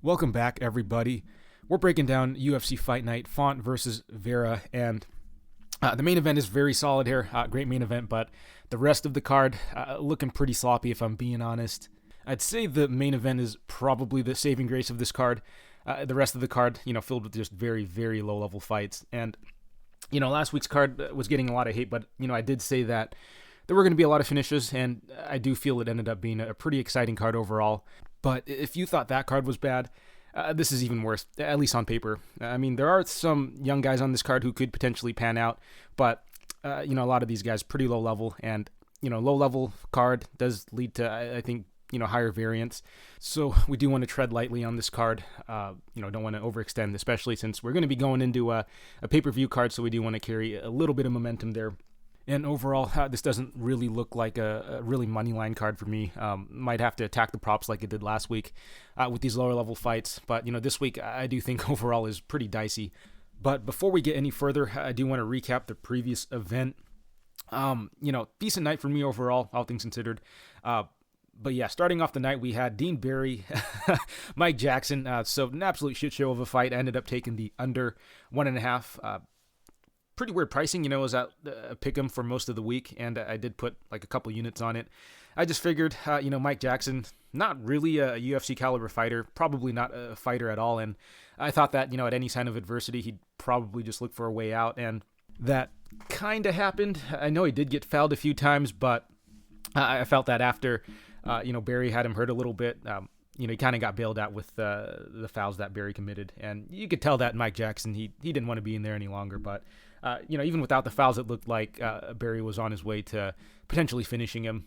Welcome back, everybody. We're breaking down UFC Fight Night, Font versus Vera, and the main event is very solid here. Great main event, but the rest of the card looking pretty sloppy, if I'm being honest. I'd say the main event is probably the saving grace of this card. The rest of the card, filled with just very, very low-level fights. And, last week's card was getting a lot of hate, but, I did say that there were going to be a lot of finishes, and I do feel it ended up being a pretty exciting card overall. But if you thought that card was bad, this is even worse, at least on paper. There are some young guys on this card who could potentially pan out, but, a lot of these guys pretty low level, and, low-level card does lead to, I think, higher variance. So we do want to tread lightly on this card. Don't want to overextend, especially since we're going to be going into a pay-per-view card, so we do want to carry a little bit of momentum there. And overall, this doesn't really look like a really moneyline card for me. Might have to attack the props like it did last week with these lower level fights. But, this week I do think overall is pretty dicey. But before we get any further, I do want to recap the previous event. Decent night for me overall, all things considered. But yeah, starting off the night, we had Dean Barry, Mike Jackson. So an absolute shit show of a fight. I ended up taking the under 1.5. Pretty weird pricing, it was at pick'em for most of the week, and I did put like a couple units on it. I just figured, Mike Jackson, not really a UFC caliber fighter, probably not a fighter at all, and I thought that, at any sign of adversity, he'd probably just look for a way out, and that kind of happened. I know he did get fouled a few times, but I felt that after, Barry had him hurt a little bit, he kind of got bailed out with the fouls that Barry committed, and you could tell that Mike Jackson, he didn't want to be in there any longer, but even without the fouls, it looked like Barry was on his way to potentially finishing him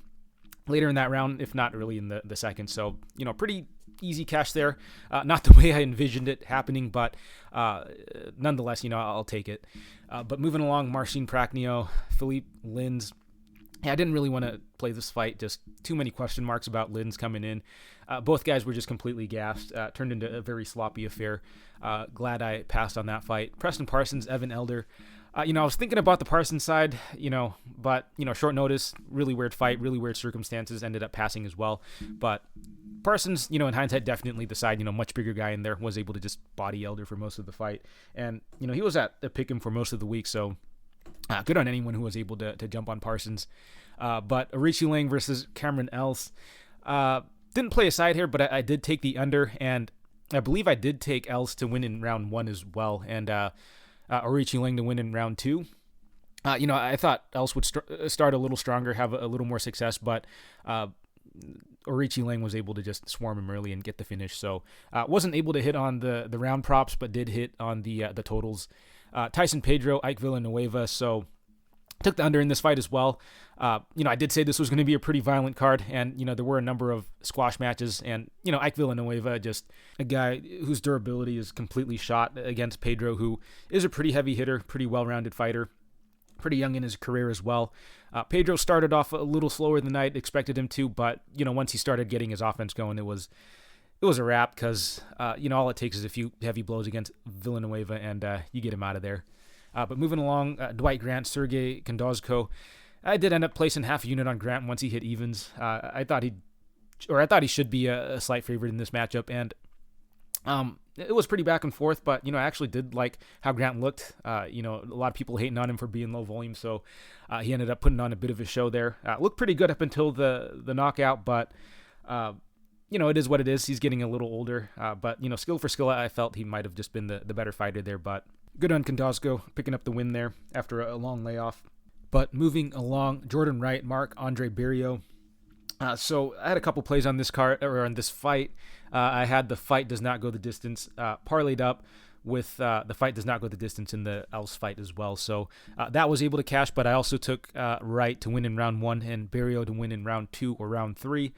later in that round, if not early in the second. So, pretty easy cash there. Not the way I envisioned it happening, but nonetheless, I'll take it. But moving along, Marcin Prachnio, Philippe Lins. Yeah, I didn't really want to play this fight. Just too many question marks about Lins coming in. Both guys were just completely gassed. Turned into a very sloppy affair. Glad I passed on that fight. Preston Parsons, Evan Elder. I was thinking about the Parsons side, but, short notice, really weird fight, really weird circumstances, ended up passing as well. But Parsons, in hindsight, definitely the side, much bigger guy in there, was able to just body Elder for most of the fight. And, he was at the pick him for most of the week, so good on anyone who was able to jump on Parsons. But Arichi Lang versus Cameron Else. Didn't play a side here, but I did take the under, and I believe I did take Else to win in round 1 as well. And, Arichi Lang to win in round 2. I thought Else would start a little stronger, have a little more success, but Arichi Lang was able to just swarm him early and get the finish. So wasn't able to hit on the round props, but did hit on the totals. Tyson Pedro, Ike Villanueva, so took the under in this fight as well. I did say this was going to be a pretty violent card, and, there were a number of squash matches, and, Ike Villanueva, just a guy whose durability is completely shot against Pedro, who is a pretty heavy hitter, pretty well-rounded fighter, pretty young in his career as well. Pedro started off a little slower than I expected him to, but, once he started getting his offense going, it was a wrap, because, all it takes is a few heavy blows against Villanueva, and you get him out of there. But moving along, Dwight Grant, Sergey Kondozko. I did end up placing half a unit on Grant once he hit evens. I thought he should be a slight favorite in this matchup, and it was pretty back and forth. But I actually did like how Grant looked. A lot of people hating on him for being low volume, so he ended up putting on a bit of a show there. Looked pretty good up until the knockout, but it is what it is. He's getting a little older, but skill for skill, I felt he might have just been the better fighter there, but. Good on Kondozko, picking up the win there after a long layoff. But moving along, Jordan Wright, Marc-Andre Barriault. So I had a couple plays on this card, or on this fight. I had the fight does not go the distance parlayed up with the fight does not go the distance in the Else fight as well. So that was able to cash, but I also took Wright to win in round 1 and Barriault to win in round 2 or round 3.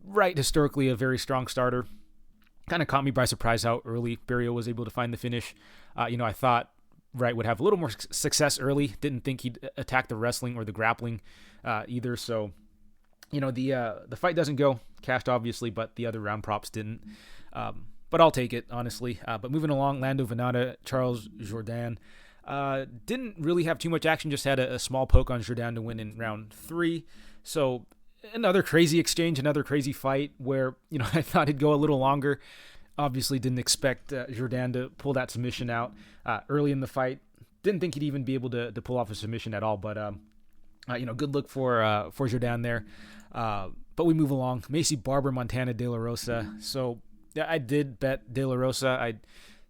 Wright historically a very strong starter. Kind of caught me by surprise how early Barriault was able to find the finish. I thought Wright would have a little more success early. Didn't think he'd attack the wrestling or the grappling either. So, the fight doesn't go. Cashed, obviously, but the other round props didn't. But I'll take it, honestly. But moving along, Lando Venata, Charles Jourdain. Didn't really have too much action. Just had a small poke on Jourdain to win in round 3. So another crazy exchange, another crazy fight where, I thought it'd go a little longer. Obviously didn't expect Jourdain to pull that submission out early in the fight. Didn't think he'd even be able to pull off a submission at all, but good look for Jourdain there. But we move along. Macy Barber, Montana De La Rosa. So I did bet De La Rosa. I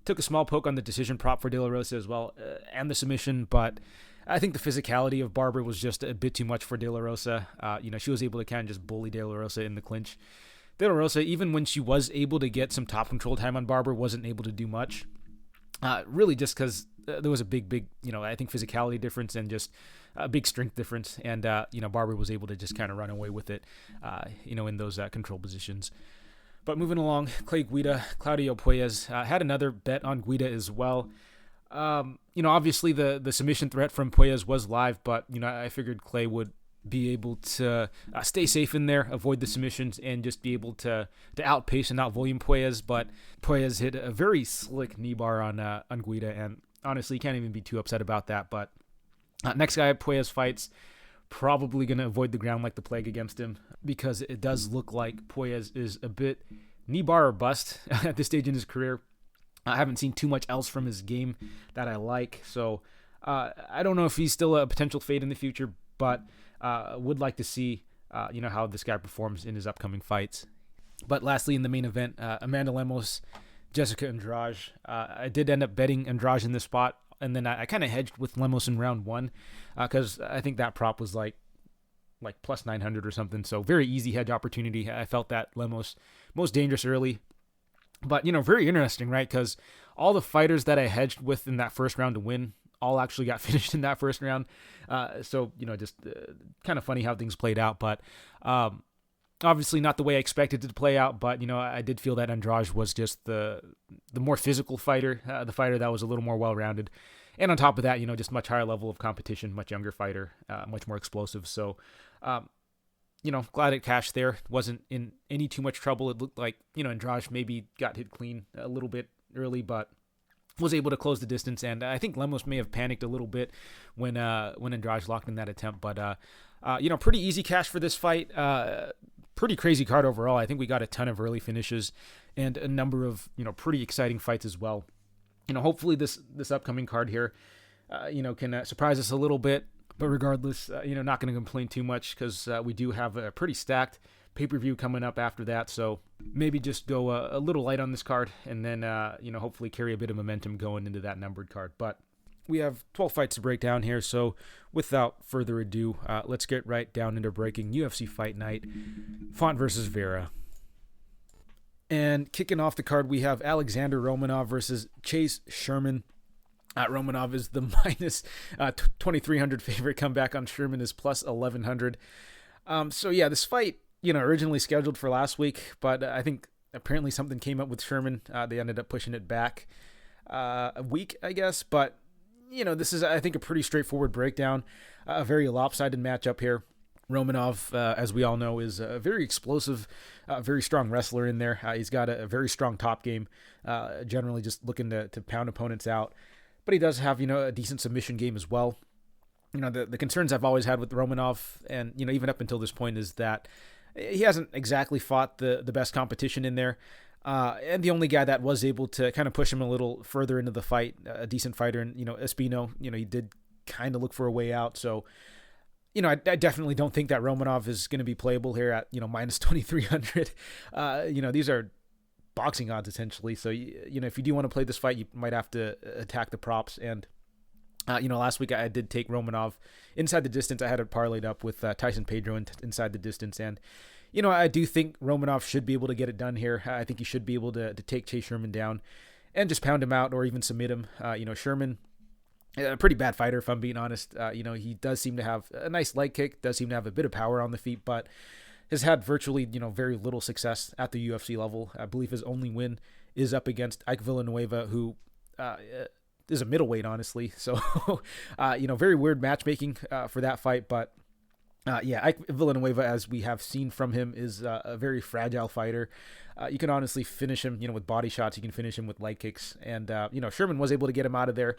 took a small poke on the decision prop for De La Rosa as well, and the submission, but I think the physicality of Barber was just a bit too much for De La Rosa. She was able to kind of just bully De La Rosa in the clinch. De La Rosa, even when she was able to get some top control time on Barber, wasn't able to do much. Really just because there was a big, I think physicality difference and just a big strength difference. And, Barber was able to just kind of run away with it, in those control positions. But moving along, Clay Guida, Claudio Puelles, had another bet on Guida as well. Obviously the submission threat from Puelles was live, but, I figured Clay would be able to stay safe in there, avoid the submissions, and just be able to outpace and outvolume Puelles. But Puelles hit a very slick knee bar on Guida, and honestly, you can't even be too upset about that. But next guy Puelles fights, probably going to avoid the ground like the plague against him, because it does look like Puelles is a bit knee bar or bust at this stage in his career. I haven't seen too much else from his game that I like, so I don't know if he's still a potential fade in the future, but would like to see, how this guy performs in his upcoming fights. But lastly, in the main event, Amanda Lemos, Jessica Andrade. I did end up betting Andrade in this spot, and then I kind of hedged with Lemos in round one, because I think that prop was like plus 900 or something. So very easy hedge opportunity. I felt that Lemos most dangerous early. But, very interesting, right? Because all the fighters that I hedged with in that first round to win all actually got finished in that first round. So, just kind of funny how things played out. But obviously not the way I expected it to play out. But, I did feel that Andrade was just the more physical fighter, the fighter that was a little more well-rounded. And on top of that, just much higher level of competition, much younger fighter, much more explosive. So, glad it cashed there. Wasn't in any too much trouble. It looked like, Andrade maybe got hit clean a little bit early, but was able to close the distance. And I think Lemos may have panicked a little bit when Andrade locked in that attempt. But, pretty easy cash for this fight. Pretty crazy card overall. I think we got a ton of early finishes and a number of, pretty exciting fights as well. Hopefully this upcoming card here, can surprise us a little bit. But regardless, not going to complain too much, because we do have a pretty stacked pay-per-view coming up after that. So maybe just go a little light on this card, and then, hopefully carry a bit of momentum going into that numbered card. But we have 12 fights to break down here. So without further ado, let's get right down into breaking UFC Fight Night, Font versus Vera. And kicking off the card, we have Alexandr Romanov versus Chase Sherman. Romanov is the minus 2,300 favorite. Comeback on Sherman is plus 1,100. So yeah, this fight, originally scheduled for last week, but I think apparently something came up with Sherman. They ended up pushing it back a week, I guess. But, this is, I think, a pretty straightforward breakdown. A very lopsided matchup here. Romanov, as we all know, is a very explosive, very strong wrestler in there. He's got a very strong top game, generally just looking to pound opponents out. But he does have, a decent submission game as well. The concerns I've always had with Romanov, and, even up until this point, is that he hasn't exactly fought the best competition in there. And the only guy that was able to kind of push him a little further into the fight, a decent fighter, and, Espino, he did kind of look for a way out. So, I definitely don't think that Romanov is going to be playable here at, minus 2,300. These are boxing odds essentially. So, if you do want to play this fight, you might have to attack the props. And, last week I did take Romanov inside the distance. I had it parlayed up with Tyson Pedro inside the distance. And, I do think Romanov should be able to get it done here. I think he should be able to take Chase Sherman down and just pound him out or even submit him. Sherman, a pretty bad fighter, if I'm being honest. He does seem to have a nice leg kick, does seem to have a bit of power on the feet, but has had virtually, very little success at the UFC level. I believe his only win is up against Ike Villanueva, who is a middleweight, honestly. So, very weird matchmaking for that fight. But, Ike Villanueva, as we have seen from him, is a very fragile fighter. You can honestly finish him, with body shots. You can finish him with leg kicks. And, Sherman was able to get him out of there.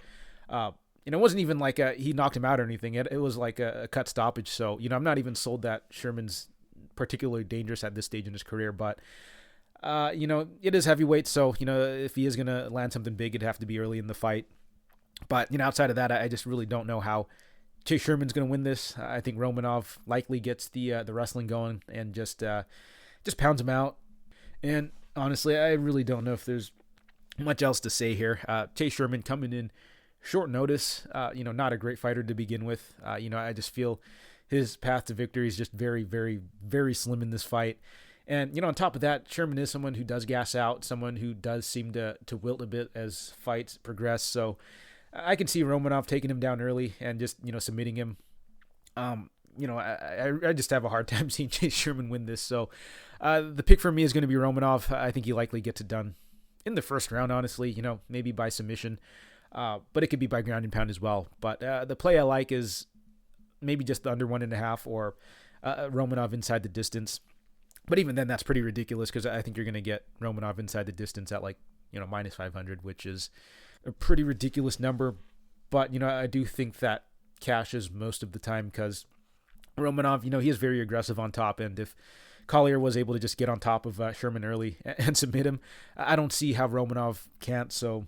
It wasn't even like he knocked him out or anything. It was like a cut stoppage. So, I'm not even sold that Sherman's particularly dangerous at this stage in his career. But, it is heavyweight. So, if he is going to land something big, it'd have to be early in the fight. But, outside of that, I just really don't know how Chase Sherman's going to win this. I think Romanov likely gets the wrestling going and just pounds him out. And honestly, I really don't know if there's much else to say here. Chase Sherman coming in short notice, not a great fighter to begin with. I just feel his path to victory is just very, very, very slim in this fight. And, on top of that, Sherman is someone who does gas out, someone who does seem to wilt a bit as fights progress. So I can see Romanov taking him down early and just, submitting him. I just have a hard time seeing Chase Sherman win this. So the pick for me is going to be Romanov. I think he likely gets it done in the first round, honestly, maybe by submission. But it could be by ground and pound as well. But the play I like is maybe just the under 1.5 or Romanov inside the distance. But even then, that's pretty ridiculous because I think you're going to get Romanov inside the distance at minus 500, which is a pretty ridiculous number. But, I do think that cashes most of the time because Romanov, he is very aggressive on top. And if Collier was able to just get on top of Sherman early and submit him, I don't see how Romanov can't. So,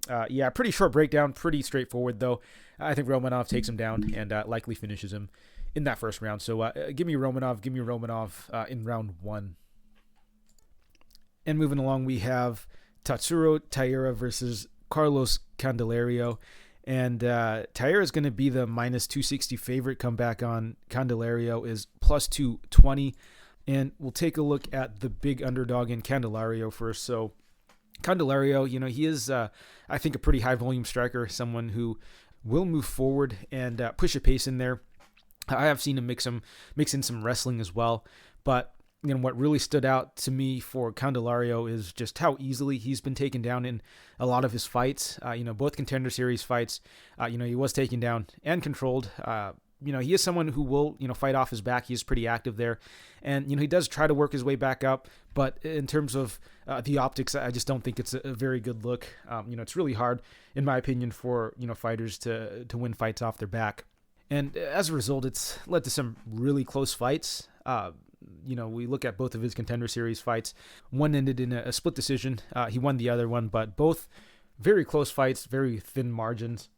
pretty short breakdown, pretty straightforward, though. I think Romanov takes him down and likely finishes him in that first round. So give me Romanov in round 1. And moving along, we have Tatsuro Taira versus Carlos Candelario. And Taira is going to be the minus 260 favorite. Comeback on Candelario is plus 220. And we'll take a look at the big underdog in Candelario first. So Candelario, he is, I think, a pretty high volume striker, someone who will move forward and push a pace in there. I have seen him mix in some wrestling as well. But what really stood out to me for Candelario is just how easily he's been taken down in a lot of his fights. Both Contender Series fights, he was taken down and controlled. He is someone who will, fight off his back. He is pretty active there. And, he does try to work his way back up. But in terms of the optics, I just don't think it's a very good look. It's really hard, in my opinion, for, fighters to win fights off their back. And as a result, it's led to some really close fights. We look at both of his Contender Series fights. One ended in a split decision. He won the other one, but both very close fights, very thin margins.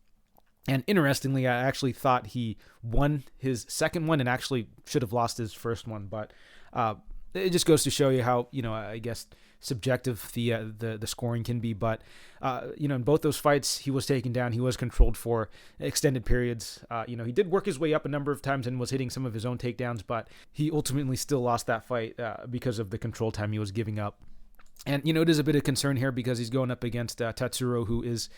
And interestingly, I actually thought he won his second one and actually should have lost his first one. But it just goes to show you how, I guess, subjective the scoring can be. But, in both those fights, he was taken down. He was controlled for extended periods. He did work his way up a number of times and was hitting some of his own takedowns, but he ultimately still lost that fight because of the control time he was giving up. And, it is a bit of concern here because he's going up against Tatsuro, who is,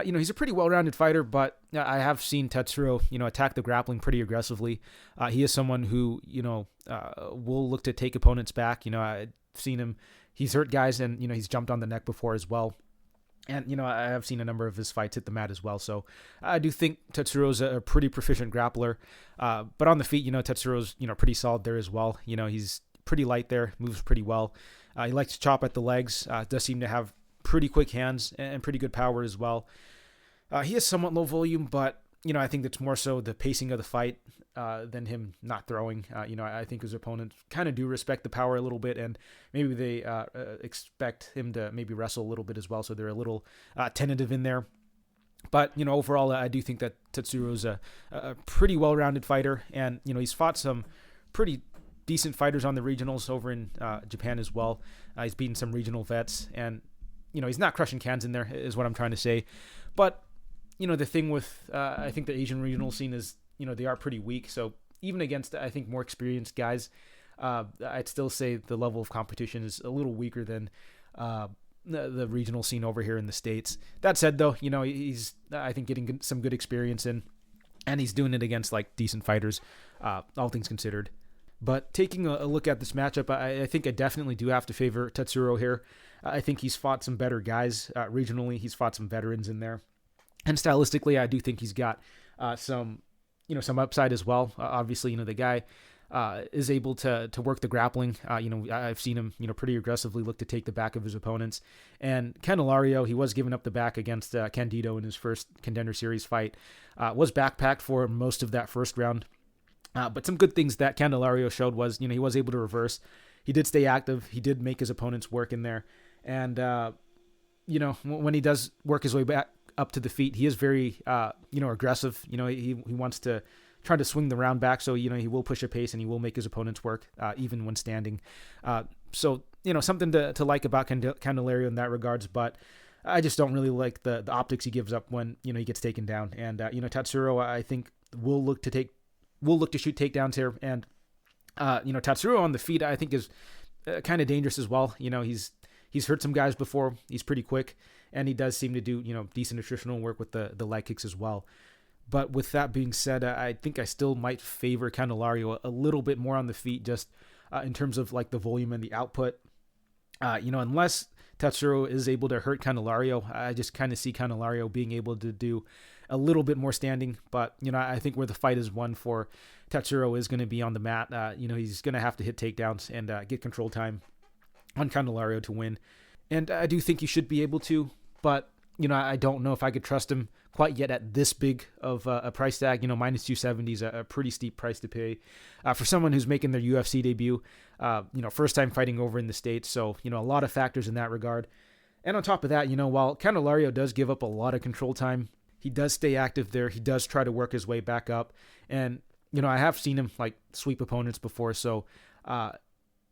he's a pretty well-rounded fighter, but I have seen Tatsuro, attack the grappling pretty aggressively. He is someone who, will look to take opponents back. I've seen him. He's hurt guys and, he's jumped on the neck before as well. And, I have seen a number of his fights hit the mat as well. So I do think Tatsuro's a pretty proficient grappler. But on the feet, Tatsuro's, pretty solid there as well. He's pretty light there, moves pretty well. He likes to chop at the legs, does seem to have pretty quick hands and pretty good power as well. He is somewhat low volume, but, I think that's more so the pacing of the fight than him not throwing. I think his opponents kind of do respect the power a little bit, and maybe they expect him to maybe wrestle a little bit as well, so they're a little tentative in there. But, overall, I do think that Tatsuro's a pretty well-rounded fighter, and, he's fought some pretty decent fighters on the regionals over in Japan as well. He's beaten some regional vets, and, he's not crushing cans in there, is what I'm trying to say. But, the thing with, I think the Asian regional scene is, they are pretty weak. So even against, I think, more experienced guys, I'd still say the level of competition is a little weaker than the regional scene over here in the States. That said, though, he's, I think, getting some good experience in, and he's doing it against, decent fighters, all things considered. But taking a look at this matchup, I think I definitely do have to favor Tatsuro here. I think he's fought some better guys regionally. He's fought some veterans in there. And stylistically, I do think he's got some upside as well. Obviously, the guy is able to work the grappling. I've seen him, pretty aggressively look to take the back of his opponents. And Candelario, he was giving up the back against Candido in his first Contender Series fight. Was backpacked for most of that first round. But some good things that Candelario showed was, he was able to reverse. He did stay active. He did make his opponents work in there. And, when he does work his way back up to the feet, he is very, aggressive. He wants to try to swing the round back. So, he will push a pace and he will make his opponents work, even when standing. So, something to like about Candelario in that regards. But I just don't really like the optics he gives up when, he gets taken down. And, Tatsuro, I think, will look to shoot takedowns here. And, Tatsuro on the feet, I think, is kind of dangerous as well. He's hurt some guys before. He's pretty quick, and he does seem to do, decent attritional work with the leg kicks as well. But with that being said, I think I still might favor Candelario a little bit more on the feet, just in terms of like the volume and the output. Unless Tatsuro is able to hurt Candelario, I just kind of see Candelario being able to do a little bit more standing. But, I think where the fight is won for Tatsuro is going to be on the mat. He's going to have to hit takedowns and get control time on Candelario to win. And I do think he should be able to, but, I don't know if I could trust him quite yet at this big of a price tag. Minus 270 is a pretty steep price to pay for someone who's making their UFC debut, first time fighting over in the States. So, a lot of factors in that regard. And on top of that, while Candelario does give up a lot of control time, he does stay active there. He does try to work his way back up. And, I have seen him like sweep opponents before. So,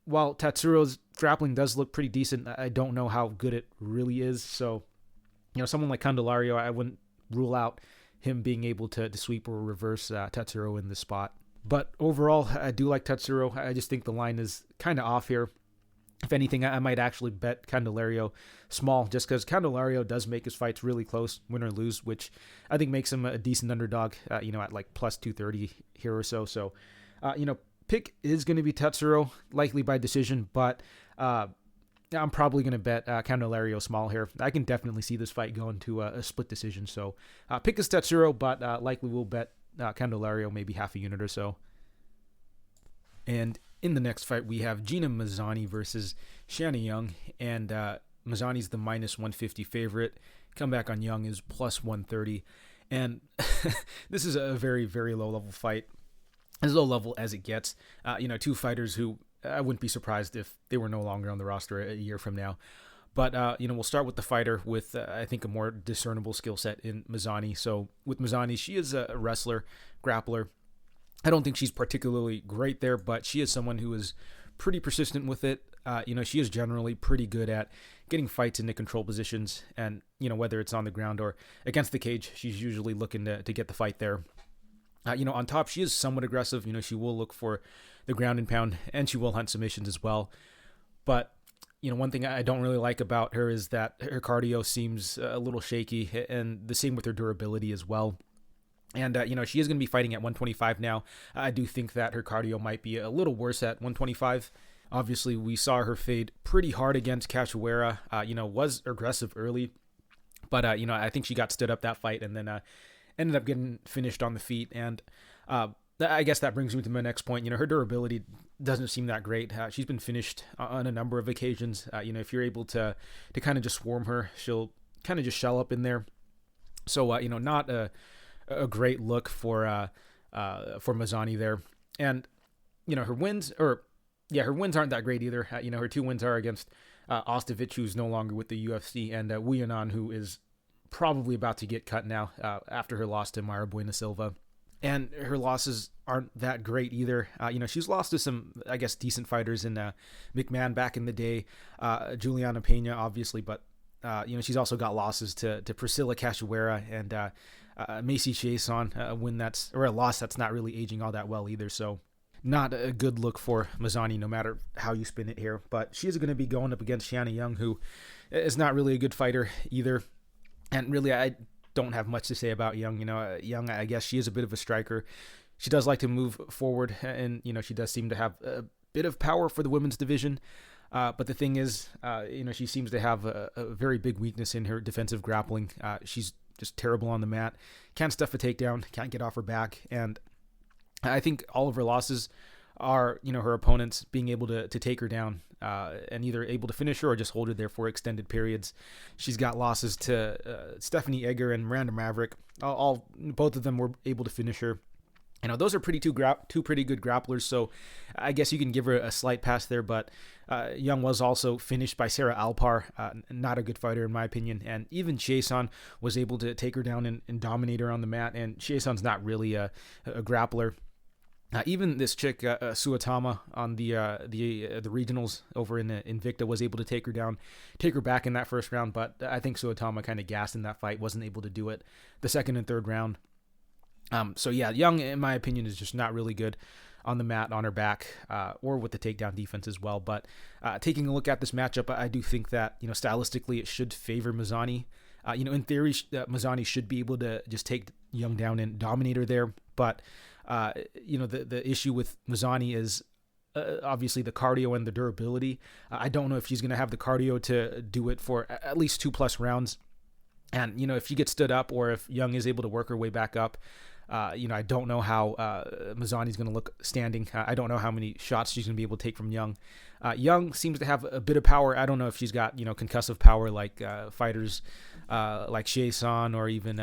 while Tatsuro's grappling does look pretty decent, I don't know how good it really is. So, someone like Candelario, I wouldn't rule out him being able to sweep or reverse Tatsuro in this spot. But overall, I do like Tatsuro. I just think the line is kind of off here. If anything, I might actually bet Candelario small, just because Candelario does make his fights really close, win or lose, which I think makes him a decent underdog, at like plus 230 here or so. So, pick is going to be Tatsuro, likely by decision, but I'm probably going to bet Candelario small here. I can definitely see this fight going to a split decision. So, pick is Tatsuro, but likely we'll bet Candelario maybe half a unit or so. And in the next fight, we have Gina Mazany versus Shanna Young, and Mazany's the minus 150 favorite. Comeback on Young is plus 130, and this is a very, very low-level fight, as low level as it gets. Two fighters who I wouldn't be surprised if they were no longer on the roster a year from now. But, we'll start with the fighter with, I think, a more discernible skill set in Mazany. So with Mazany, she is a wrestler, grappler. I don't think she's particularly great there, but she is someone who is pretty persistent with it. She is generally pretty good at getting fights into control positions, and, whether it's on the ground or against the cage, she's usually looking to get the fight there. On top, she is somewhat aggressive. She will look for the ground and pound, and she will hunt submissions as well. But, one thing I don't really like about her is that her cardio seems a little shaky, and the same with her durability as well. And, she is going to be fighting at 125 now. I do think that her cardio might be a little worse at 125. Obviously, we saw her fade pretty hard against Cachoeira, was aggressive early. But, I think she got stood up that fight and then ended up getting finished on the feet. And I guess that brings me to my next point. Her durability doesn't seem that great. She's been finished on a number of occasions. If you're able to kind of just swarm her, she'll kind of just shell up in there. So, not a great look for Mazany there. And, her wins aren't that great either. Her two wins are against Ostovich, who's no longer with the UFC, and Wuyanan, who is probably about to get cut now after her loss to Mayra Bueno Silva. And her losses aren't that great either. She's lost to some, I guess, decent fighters in McMahon back in the day, Juliana Pena, obviously, but she's also got losses to Priscilla Cachoeira and Macy Chiasson, a loss that's not really aging all that well either. So not a good look for Mazany, no matter how you spin it here. But she is going to be going up against Shanna Young, who is not really a good fighter either. And really, I don't have much to say about Young. Young, I guess she is a bit of a striker. She does like to move forward, and she does seem to have a bit of power for the women's division. But the thing is, she seems to have a very big weakness in her defensive grappling. She's just terrible on the mat. Can't stuff a takedown. Can't get off her back. And I think all of her losses are, her opponents being able to take her down and either able to finish her or just hold her there for extended periods. She's got losses to Stephanie Egger and Miranda Maverick. Both of them were able to finish her. Those are two pretty good grapplers, so I guess you can give her a slight pass there. But Young was also finished by Sarah Alpar, not a good fighter in my opinion. And even Chiasson was able to take her down and dominate her on the mat. And Chiasson's not really a grappler. Even this chick Suatama on the regionals over in Invicta was able to take her back in that first round. But I think Suatama kind of gassed in that fight, wasn't able to do it the second and third round. So yeah, Young, in my opinion, is just not really good on the mat, on her back, or with the takedown defense as well. But taking a look at this matchup, I do think that, stylistically it should favor Mazany. In theory, Mazany should be able to just take Young down and dominate her there. But, the issue with Mazany is obviously the cardio and the durability. I don't know if she's going to have the cardio to do it for at least 2+ rounds. And, if she gets stood up or if Young is able to work her way back up, I don't know how Mazany's going to look standing. I don't know how many shots she's going to be able to take from Young. Young seems to have a bit of power. I don't know if she's got, concussive power like fighters like Chiasson or even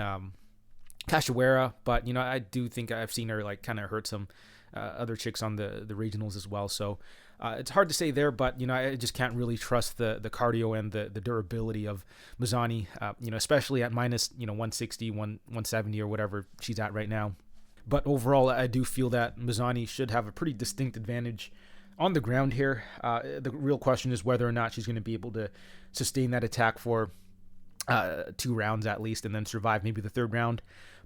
Cachoeira. But, I do think I've seen her kind of hurt some other chicks on the regionals as well. So it's hard to say there, but, I just can't really trust the cardio and the durability of Mazany, especially at minus, 160, 170 or whatever she's at right now. But overall, I do feel that Mazany should have a pretty distinct advantage on the ground here. The real question is whether or not she's going to be able to sustain that attack for 2 rounds at least and then survive maybe the third round.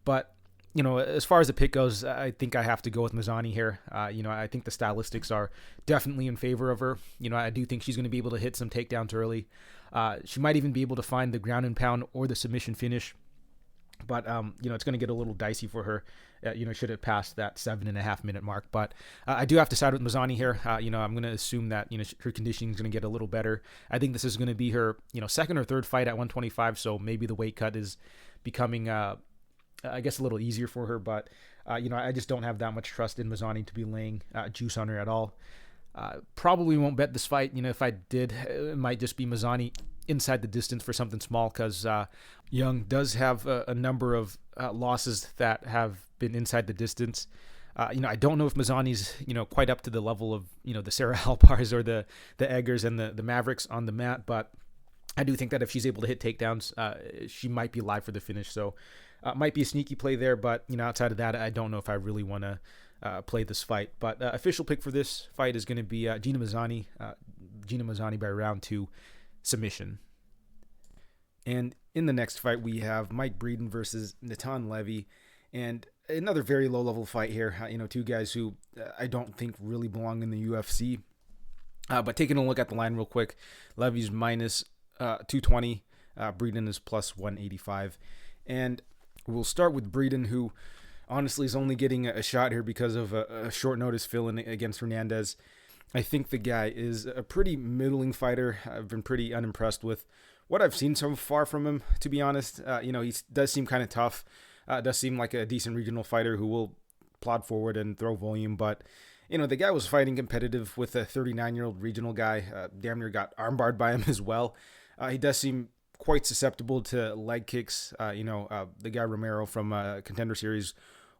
But as far as the pick goes, I think I have to go with Mazany here. I think the stylistics are definitely in favor of her. I do think she's going to be able to hit some takedowns early. She might even be able to find the ground and pound or the submission finish. But, it's going to get a little dicey for her, should it pass that 7.5 minute mark. But I do have to side with Mazany here. I'm going to assume that, her conditioning is going to get a little better. I think this is going to be her, second or third fight at 125. So maybe the weight cut is becoming, I guess, a little easier for her, but, I just don't have that much trust in Mazany to be laying juice on her at all. Probably won't bet this fight. If I did, it might just be Mazany inside the distance for something small because Young does have a number of losses that have been inside the distance. I don't know if Mazany's, quite up to the level of, the Sarah Alpars or the Eggers and the Mavericks on the mat, but I do think that if she's able to hit takedowns, she might be live for the finish. So might be a sneaky play there, but outside of that, I don't know if I really want to play this fight. But official pick for this fight is going to be Gina Mazany. Gina Mazany by round 2 submission. And in the next fight, we have Mike Breeden versus Natan Levy, and another very low-level fight here. 2 guys who I don't think really belong in the UFC. But taking a look at the line real quick, Levy's minus 220, Breeden is plus 185, and we'll start with Breeden, who honestly is only getting a shot here because of a short notice fill-in against Hernandez. I think the guy is a pretty middling fighter. I've been pretty unimpressed with what I've seen so far from him, to be honest. He does seem kind of tough. Does seem like a decent regional fighter who will plod forward and throw volume. But, the guy was fighting competitive with a 39-year-old regional guy. Damn near got armbarred by him as well. He does seem quite susceptible to leg kicks. The guy Romero from Contender Series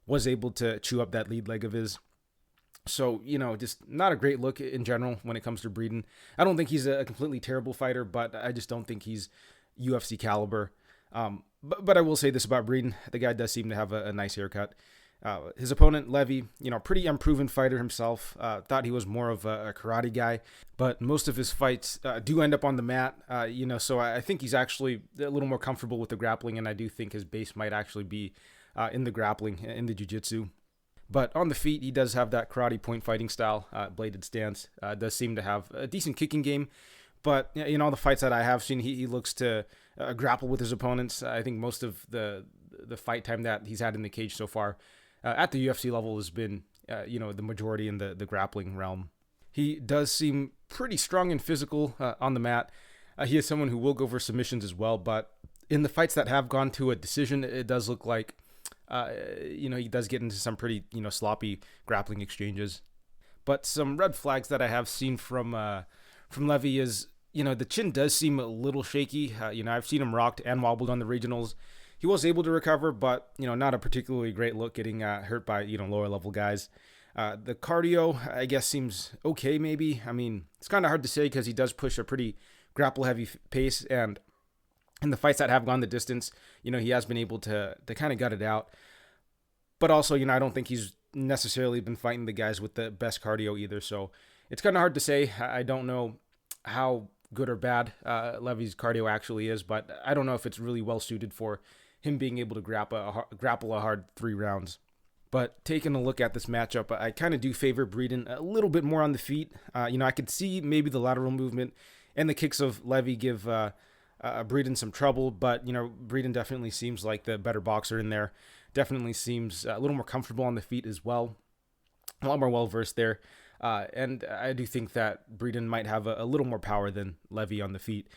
was able to chew up that lead leg of his. So, just not a great look in general when it comes to Breeden. I don't think he's a completely terrible fighter, but I just don't think he's UFC caliber. But I will say this about Breeden. The guy does seem to have a nice haircut. His opponent, Levy, pretty unproven fighter himself. Thought he was more of a karate guy, but most of his fights do end up on the mat. So I think he's actually a little more comfortable with the grappling, and I do think his base might actually be in the grappling, in the jiu-jitsu. But on the feet, he does have that karate point fighting style, bladed stance. Does seem to have a decent kicking game. But in all the fights that I have seen, he looks to grapple with his opponents. I think most of the fight time that he's had in the cage so far at the UFC level has been, the majority in the grappling realm. He does seem pretty strong and physical on the mat. He is someone who will go for submissions as well. But in the fights that have gone to a decision, it does look like he does get into some pretty, sloppy grappling exchanges. But some red flags that I have seen from Levy is, the chin does seem a little shaky. I've seen him rocked and wobbled on the regionals. He was able to recover, but, not a particularly great look getting hurt by, lower level guys. The cardio, I guess, seems okay, maybe. I mean, it's kind of hard to say because he does push a pretty grapple-heavy pace, and in the fights that have gone the distance, he has been able to kind of gut it out. But also, I don't think he's necessarily been fighting the guys with the best cardio either, so it's kind of hard to say. I don't know how good or bad Levy's cardio actually is, but I don't know if it's really well suited for him being able to grapple a hard 3 rounds. But taking a look at this matchup, I kind of do favor Breeden a little bit more on the feet. I could see maybe the lateral movement and the kicks of Levy give Breeden some trouble, but, Breeden definitely seems like the better boxer in there. Definitely seems a little more comfortable on the feet as well. A lot more well-versed there. And I do think that Breeden might have a little more power than Levy on the feet.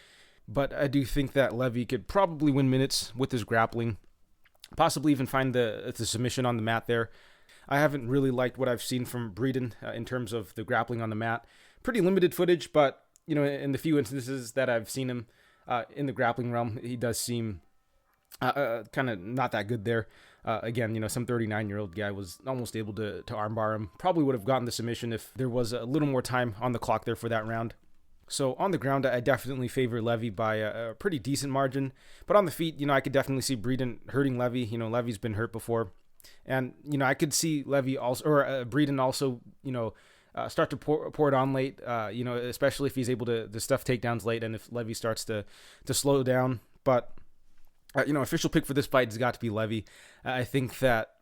But I do think that Levy could probably win minutes with his grappling. Possibly even find the submission on the mat there. I haven't really liked what I've seen from Breeden in terms of the grappling on the mat. Pretty limited footage, but, in the few instances that I've seen him in the grappling realm, he does seem kind of not that good there. Again, some 39-year-old guy was almost able to armbar him. Probably would have gotten the submission if there was a little more time on the clock there for that round. So on the ground, I definitely favor Levy by a pretty decent margin. But on the feet, I could definitely see Breeden hurting Levy. Levy's been hurt before. And, I could see Levy also, or Breeden also, start to pour it on late, especially if he's able to stuff takedowns late and if Levy starts to slow down. But, official pick for this fight has got to be Levy. I think that,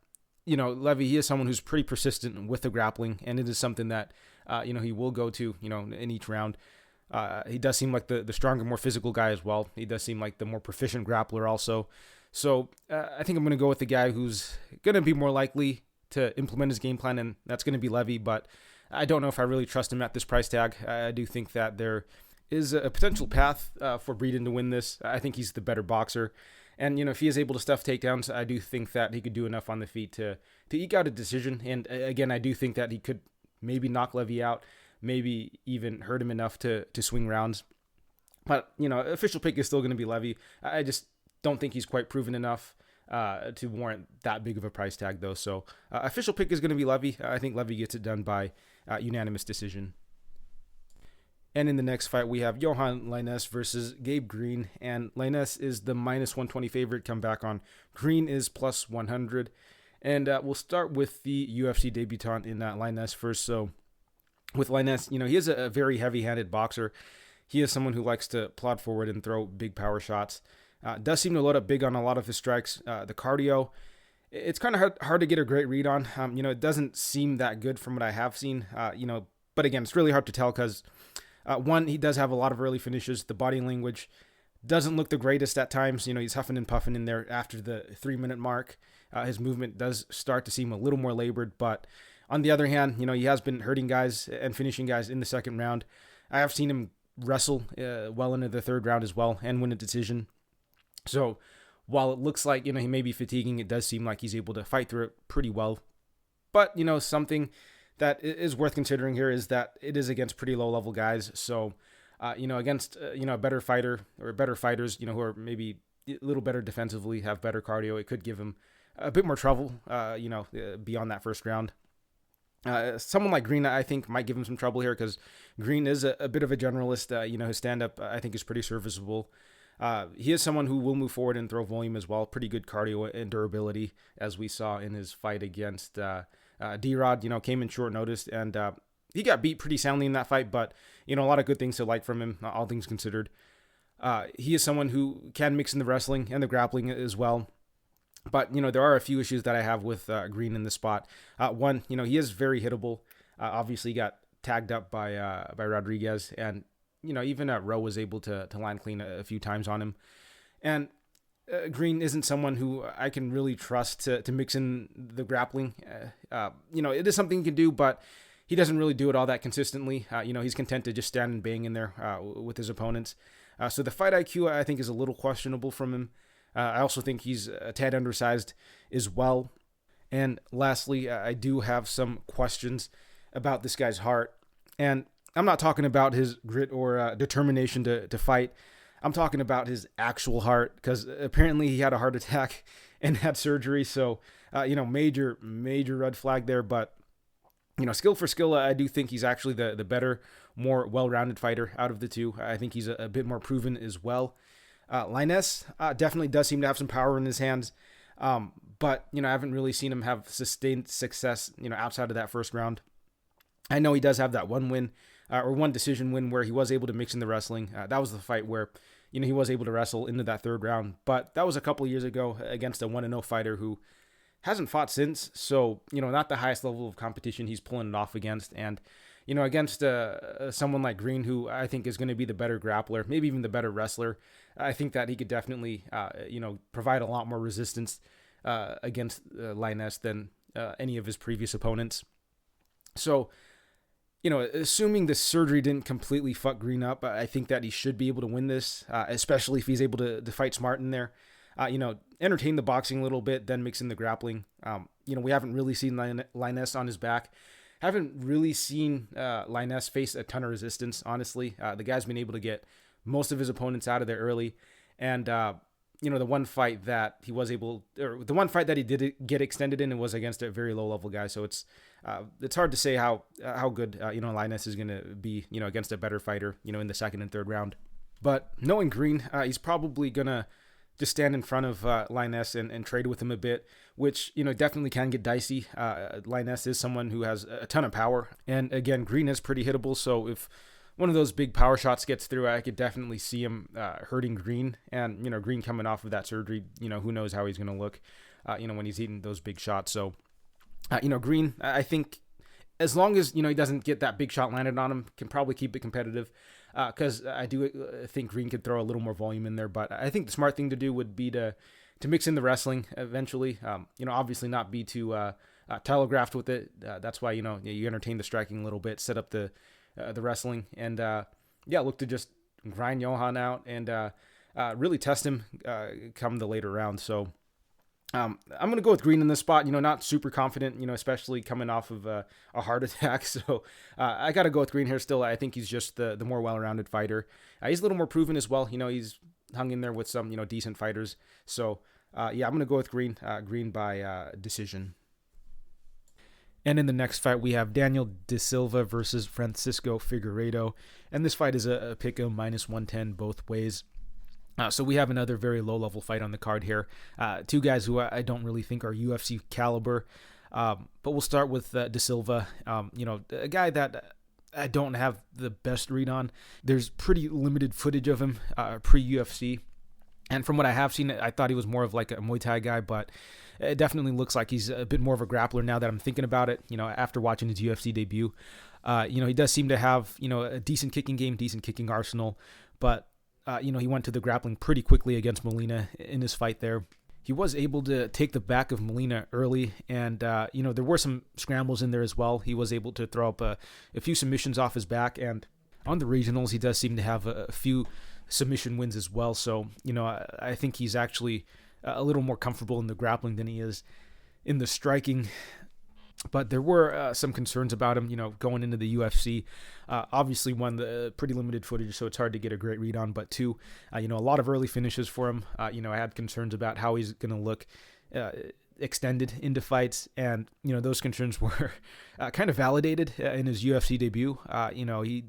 Levy, he is someone who's pretty persistent with the grappling, and it is something that, he will go to, in each round. He does seem like the stronger, more physical guy as well. He does seem like the more proficient grappler also. So I think I'm going to go with the guy who's going to be more likely to implement his game plan, and that's going to be Levy. But I don't know if I really trust him at this price tag. I do think that there is a potential path for Breeden to win this. I think he's the better boxer. And, if he is able to stuff takedowns, I do think that he could do enough on the feet to eke out a decision. And again, I do think that he could maybe knock Levy out, maybe even hurt him enough to swing rounds. But, official pick is still going to be Levy. I just don't think he's quite proven enough to warrant that big of a price tag, though. So official pick is going to be Levy. I think Levy gets it done by unanimous decision. And in the next fight, we have Johan Lainez versus Gabe Green. And Lainez is the minus 120 favorite. Come back on. Green is plus 100. And we'll start with the UFC debutant in Lainez first. So with Lainez, he is a very heavy-handed boxer. He is someone who likes to plod forward and throw big power shots. Does seem to load up big on a lot of his strikes. The cardio, it's kind of hard to get a great read on. It doesn't seem that good from what I have seen. But again, it's really hard to tell because one, he does have a lot of early finishes. The body language doesn't look the greatest at times. He's huffing and puffing in there after the 3-minute mark. His movement does start to seem a little more labored, but on the other hand, he has been hurting guys and finishing guys in the second round. I have seen him wrestle well into the third round as well and win a decision. So while it looks like, he may be fatiguing, it does seem like he's able to fight through it pretty well. But, something that is worth considering here is that it is against pretty low-level guys. So, against, a better fighter or better fighters, who are maybe a little better defensively, have better cardio, it could give him a bit more trouble, beyond that first round. Someone like Green, I think, might give him some trouble here because Green is a bit of a generalist. His stand-up, I think, is pretty serviceable. He is someone who will move forward and throw volume as well. Pretty good cardio and durability, as we saw in his fight against D-Rod. Came in short notice, and he got beat pretty soundly in that fight, but, a lot of good things to like from him, all things considered. He is someone who can mix in the wrestling and the grappling as well. But, there are a few issues that I have with Green in this spot. One, he is very hittable. Obviously, he got tagged up by Rodriguez, and, even Rowe was able to land clean a few times on him. And Green isn't someone who I can really trust to mix in the grappling. It is something he can do, but he doesn't really do it all that consistently. He's content to just stand and bang in there with his opponents. So the fight IQ, I think, is a little questionable from him. I also think he's a tad undersized as well. And lastly, I do have some questions about this guy's heart. And I'm not talking about his grit or determination to fight. I'm talking about his actual heart, because apparently he had a heart attack and had surgery. So, major red flag there. But, skill for skill, I do think he's actually the better, more well-rounded fighter out of the two. I think he's a bit more proven as well. Linus definitely does seem to have some power in his hands. But, I haven't really seen him have sustained success, outside of that first round. I know he does have that one win, or one decision win where he was able to mix in the wrestling. That was the fight where, he was able to wrestle into that third round. But that was a couple years ago against a 1-0 fighter who hasn't fought since. So, not the highest level of competition he's pulling it off against. And, against someone like Green, who I think is going to be the better grappler, maybe even the better wrestler, I think that he could definitely, provide a lot more resistance against Linus than any of his previous opponents. So, assuming the surgery didn't completely fuck Green up, I think that he should be able to win this, especially if he's able to fight smart in there. Entertain the boxing a little bit, then mix in the grappling. We haven't really seen Linus on his back. Haven't really seen Linus face a ton of resistance, honestly. The guy's been able to get most of his opponents out of there early. And, the one fight that he was able, or the one fight that he did get extended in, it was against a very low level guy. So it's hard to say how good, Linus is going to be, against a better fighter, in the second and third round. But knowing Green, he's probably going to just stand in front of Linus and trade with him a bit, which, definitely can get dicey. Linus is someone who has a ton of power. And again, Green is pretty hittable. So if one of those big power shots gets through, I could definitely see him hurting Green. And, Green coming off of that surgery, who knows how he's going to look, when he's eating those big shots. So, Green, I think as long as, he doesn't get that big shot landed on him, can probably keep it competitive. Because I do think Green could throw a little more volume in there. But I think the smart thing to do would be to mix in the wrestling eventually. Obviously not be too telegraphed with it. That's why, you entertain the striking a little bit, set up the wrestling, and look to just grind Johan out and really test him come the later round. So I'm going to go with Green in this spot, not super confident, especially coming off of a heart attack. So I got to go with Green here still. I think he's just the more well-rounded fighter. He's a little more proven as well. He's hung in there with some, decent fighters. So I'm going to go with Green, Green by decision. And in the next fight, we have Daniel De Silva versus Francisco Figueiredo. And this fight is a pick-em -110 both ways. So we have another very low-level fight on the card here. Two guys who I don't really think are UFC caliber. But we'll start with De Silva, a guy that I don't have the best read on. There's pretty limited footage of him pre-UFC. And from what I have seen, I thought he was more of like a Muay Thai guy, but it definitely looks like he's a bit more of a grappler now that I'm thinking about it, after watching his UFC debut. He does seem to have, a decent kicking game, decent kicking arsenal, but, he went to the grappling pretty quickly against Molina in his fight there. He was able to take the back of Molina early, and, there were some scrambles in there as well. He was able to throw up a few submissions off his back, and on the regionals, he does seem to have a few submission wins as well. So, I think he's actually a little more comfortable in the grappling than he is in the striking. But there were some concerns about him, going into the UFC. Obviously, one, the pretty limited footage, so it's hard to get a great read on. But two, a lot of early finishes for him. I had concerns about how he's going to look extended into fights. And, those concerns were kind of validated in his UFC debut. He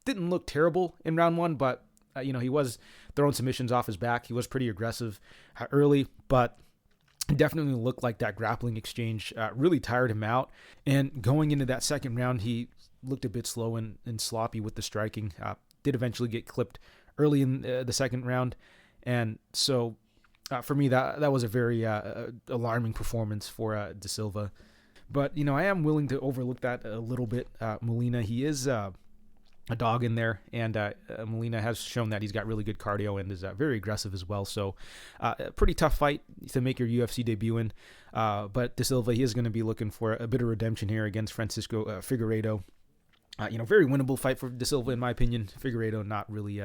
didn't look terrible in round one, but he was throwing submissions off his back. He was pretty aggressive early, but definitely looked like that grappling exchange really tired him out. And going into that second round, he looked a bit slow and sloppy with the striking. Did eventually get clipped early in the second round. And so for me, that was a very alarming performance for De Silva. But, I am willing to overlook that a little bit. Molina, he is a dog in there, and Molina has shown that he's got really good cardio and is very aggressive as well. So a pretty tough fight to make your UFC debut in. But De Silva, he is going to be looking for a bit of redemption here against Francisco Figueiredo. Very winnable fight for De Silva, in my opinion. Figueiredo, not really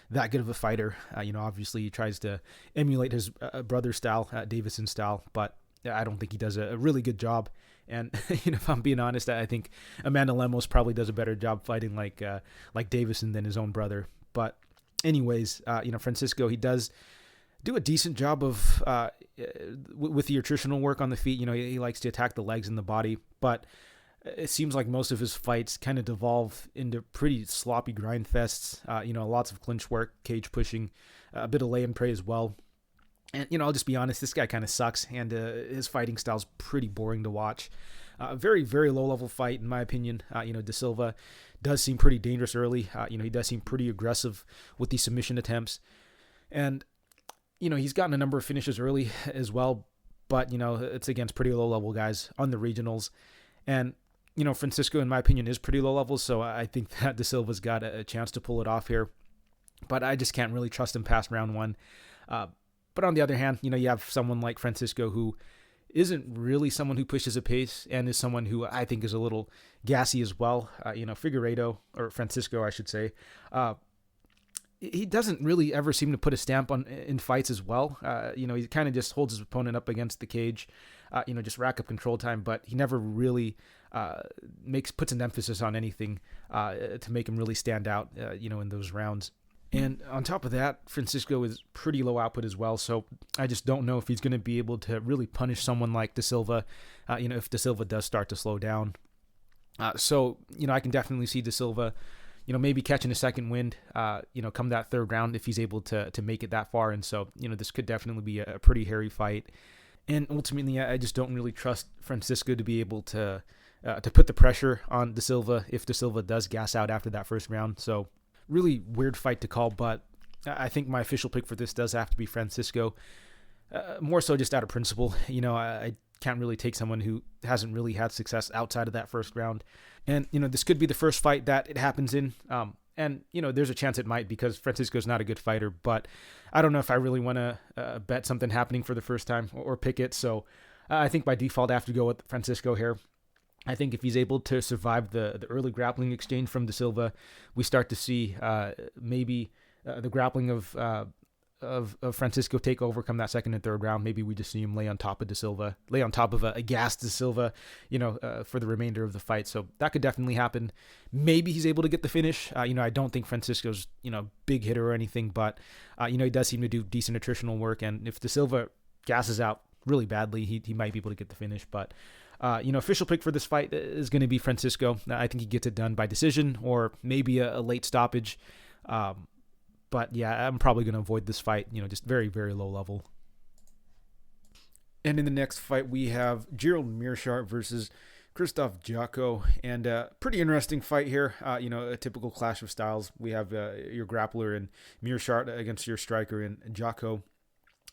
that good of a fighter. Obviously he tries to emulate his brother style, Davison style, but I don't think he does a really good job. And, if I'm being honest, I think Amanda Lemos probably does a better job fighting like Davison than his own brother. But anyways, Francisco, he does do a decent job of with the attritional work on the feet. He likes to attack the legs and the body, but it seems like most of his fights kind of devolve into pretty sloppy grind fests. Lots of clinch work, cage pushing, a bit of lay and pray as well. And, I'll just be honest, this guy kind of sucks, and his fighting style's pretty boring to watch. Very, very low-level fight, in my opinion. De Silva does seem pretty dangerous early. He does seem pretty aggressive with these submission attempts. And, he's gotten a number of finishes early as well, but, it's against pretty low-level guys on the regionals. And, Francisco, in my opinion, is pretty low-level, so I think that De Silva's got a chance to pull it off here. But I just can't really trust him past round one. But on the other hand, you have someone like Francisco who isn't really someone who pushes a pace and is someone who I think is a little gassy as well. Figueiredo, or Francisco, I should say, he doesn't really ever seem to put a stamp on in fights as well. He kind of just holds his opponent up against the cage, just rack up control time, but he never really puts an emphasis on anything to make him really stand out, in those rounds. And on top of that, Francisco is pretty low output as well, so I just don't know if he's going to be able to really punish someone like De Silva, if De Silva does start to slow down. So I can definitely see De Silva, maybe catching a second wind, come that third round if he's able to make it that far. And so, this could definitely be a pretty hairy fight. And ultimately, I just don't really trust Francisco to be able to put the pressure on De Silva if De Silva does gas out after that first round. So really weird fight to call, but I think my official pick for this does have to be Francisco. More so just out of principle. I can't really take someone who hasn't really had success outside of that first round. And, this could be the first fight that it happens in. And, there's a chance it might because Francisco's not a good fighter, but I don't know if I really want to bet something happening for the first time or pick it. So I think by default I have to go with Francisco here. I think if he's able to survive the early grappling exchange from De Silva, we start to see maybe the grappling of Francisco take over come that second and third round. Maybe we just see him lay on top of De Silva, lay on top of a gassed De Silva, for the remainder of the fight. So that could definitely happen. Maybe he's able to get the finish. I don't think Francisco's, big hitter or anything, but, he does seem to do decent attritional work. And if De Silva gasses out really badly, he might be able to get the finish. But, official pick for this fight is going to be Francisco. I think he gets it done by decision or maybe a late stoppage. But yeah, I'm probably going to avoid this fight, just very, very low level. And in the next fight, we have Gerald Meerschaert versus Krzysztof Jotko. And pretty interesting fight here. A typical clash of styles. We have your grappler and Meerschaert against your striker and Jotko.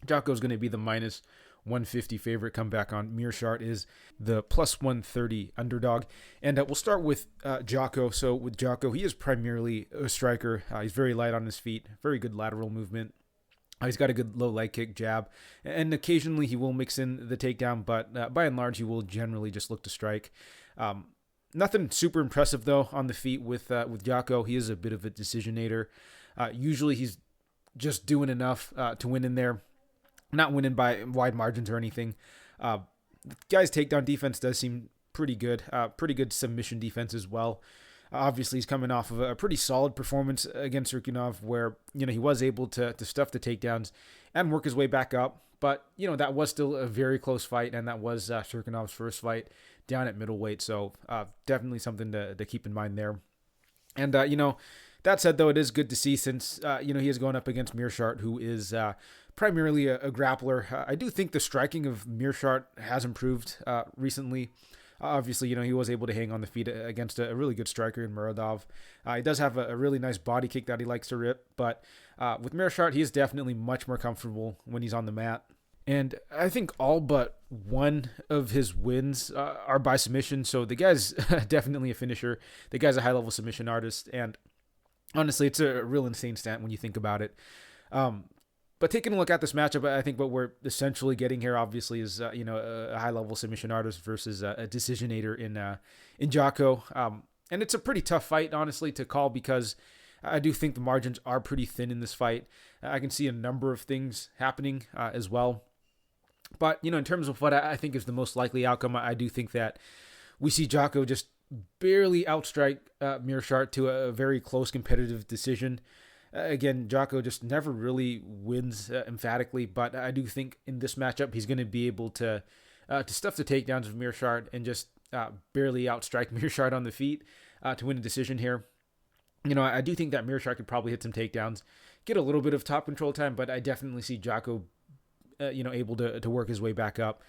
Jotko is going to be the minus 150 favorite. Comeback on Meerschaert is the plus 130 underdog. And we'll start with Jotko. So with Jotko, he is primarily a striker. He's very light on his feet, very good lateral movement. He's got a good low leg kick, jab, and occasionally he will mix in the takedown, but by and large, he will generally just look to strike. Nothing super impressive though on the feet with Jotko. He is a bit of a decisionator. Usually he's just doing enough to win in there. Not winning by wide margins or anything. The guy's takedown defense does seem pretty good. Pretty good submission defense as well. Obviously, he's coming off of a pretty solid performance against Romanov where, he was able to stuff the takedowns and work his way back up. But, that was still a very close fight, and that was Romanov's first fight down at middleweight. So definitely something to keep in mind there. And, that said, though, it is good to see since, he is going up against Meerschaert, who is primarily a grappler. I do think the striking of Meerschaert has improved recently. Obviously, he was able to hang on the feet against a really good striker in Muradov. He does have a really nice body kick that he likes to rip, but with Meerschaert, he is definitely much more comfortable when he's on the mat. And I think all but one of his wins are by submission, so the guy's definitely a finisher. The guy's a high-level submission artist, and honestly, it's a real insane stat when you think about it. But taking a look at this matchup, I think what we're essentially getting here, obviously, is a high-level submission artist versus a decisionator in Jotko. And it's a pretty tough fight, honestly, to call because I do think the margins are pretty thin in this fight. I can see a number of things happening as well. But in terms of what I think is the most likely outcome, I do think that we see Jotko just barely outstrike Meerschaert to a very close competitive decision. Again, Jotko just never really wins emphatically, but I do think in this matchup he's going to be able to stuff the takedowns of Meerschaert and just barely outstrike Meerschaert on the feet to win a decision here. I do think that Meerschaert could probably hit some takedowns, get a little bit of top control time, but I definitely see Jotko, able to work his way back up.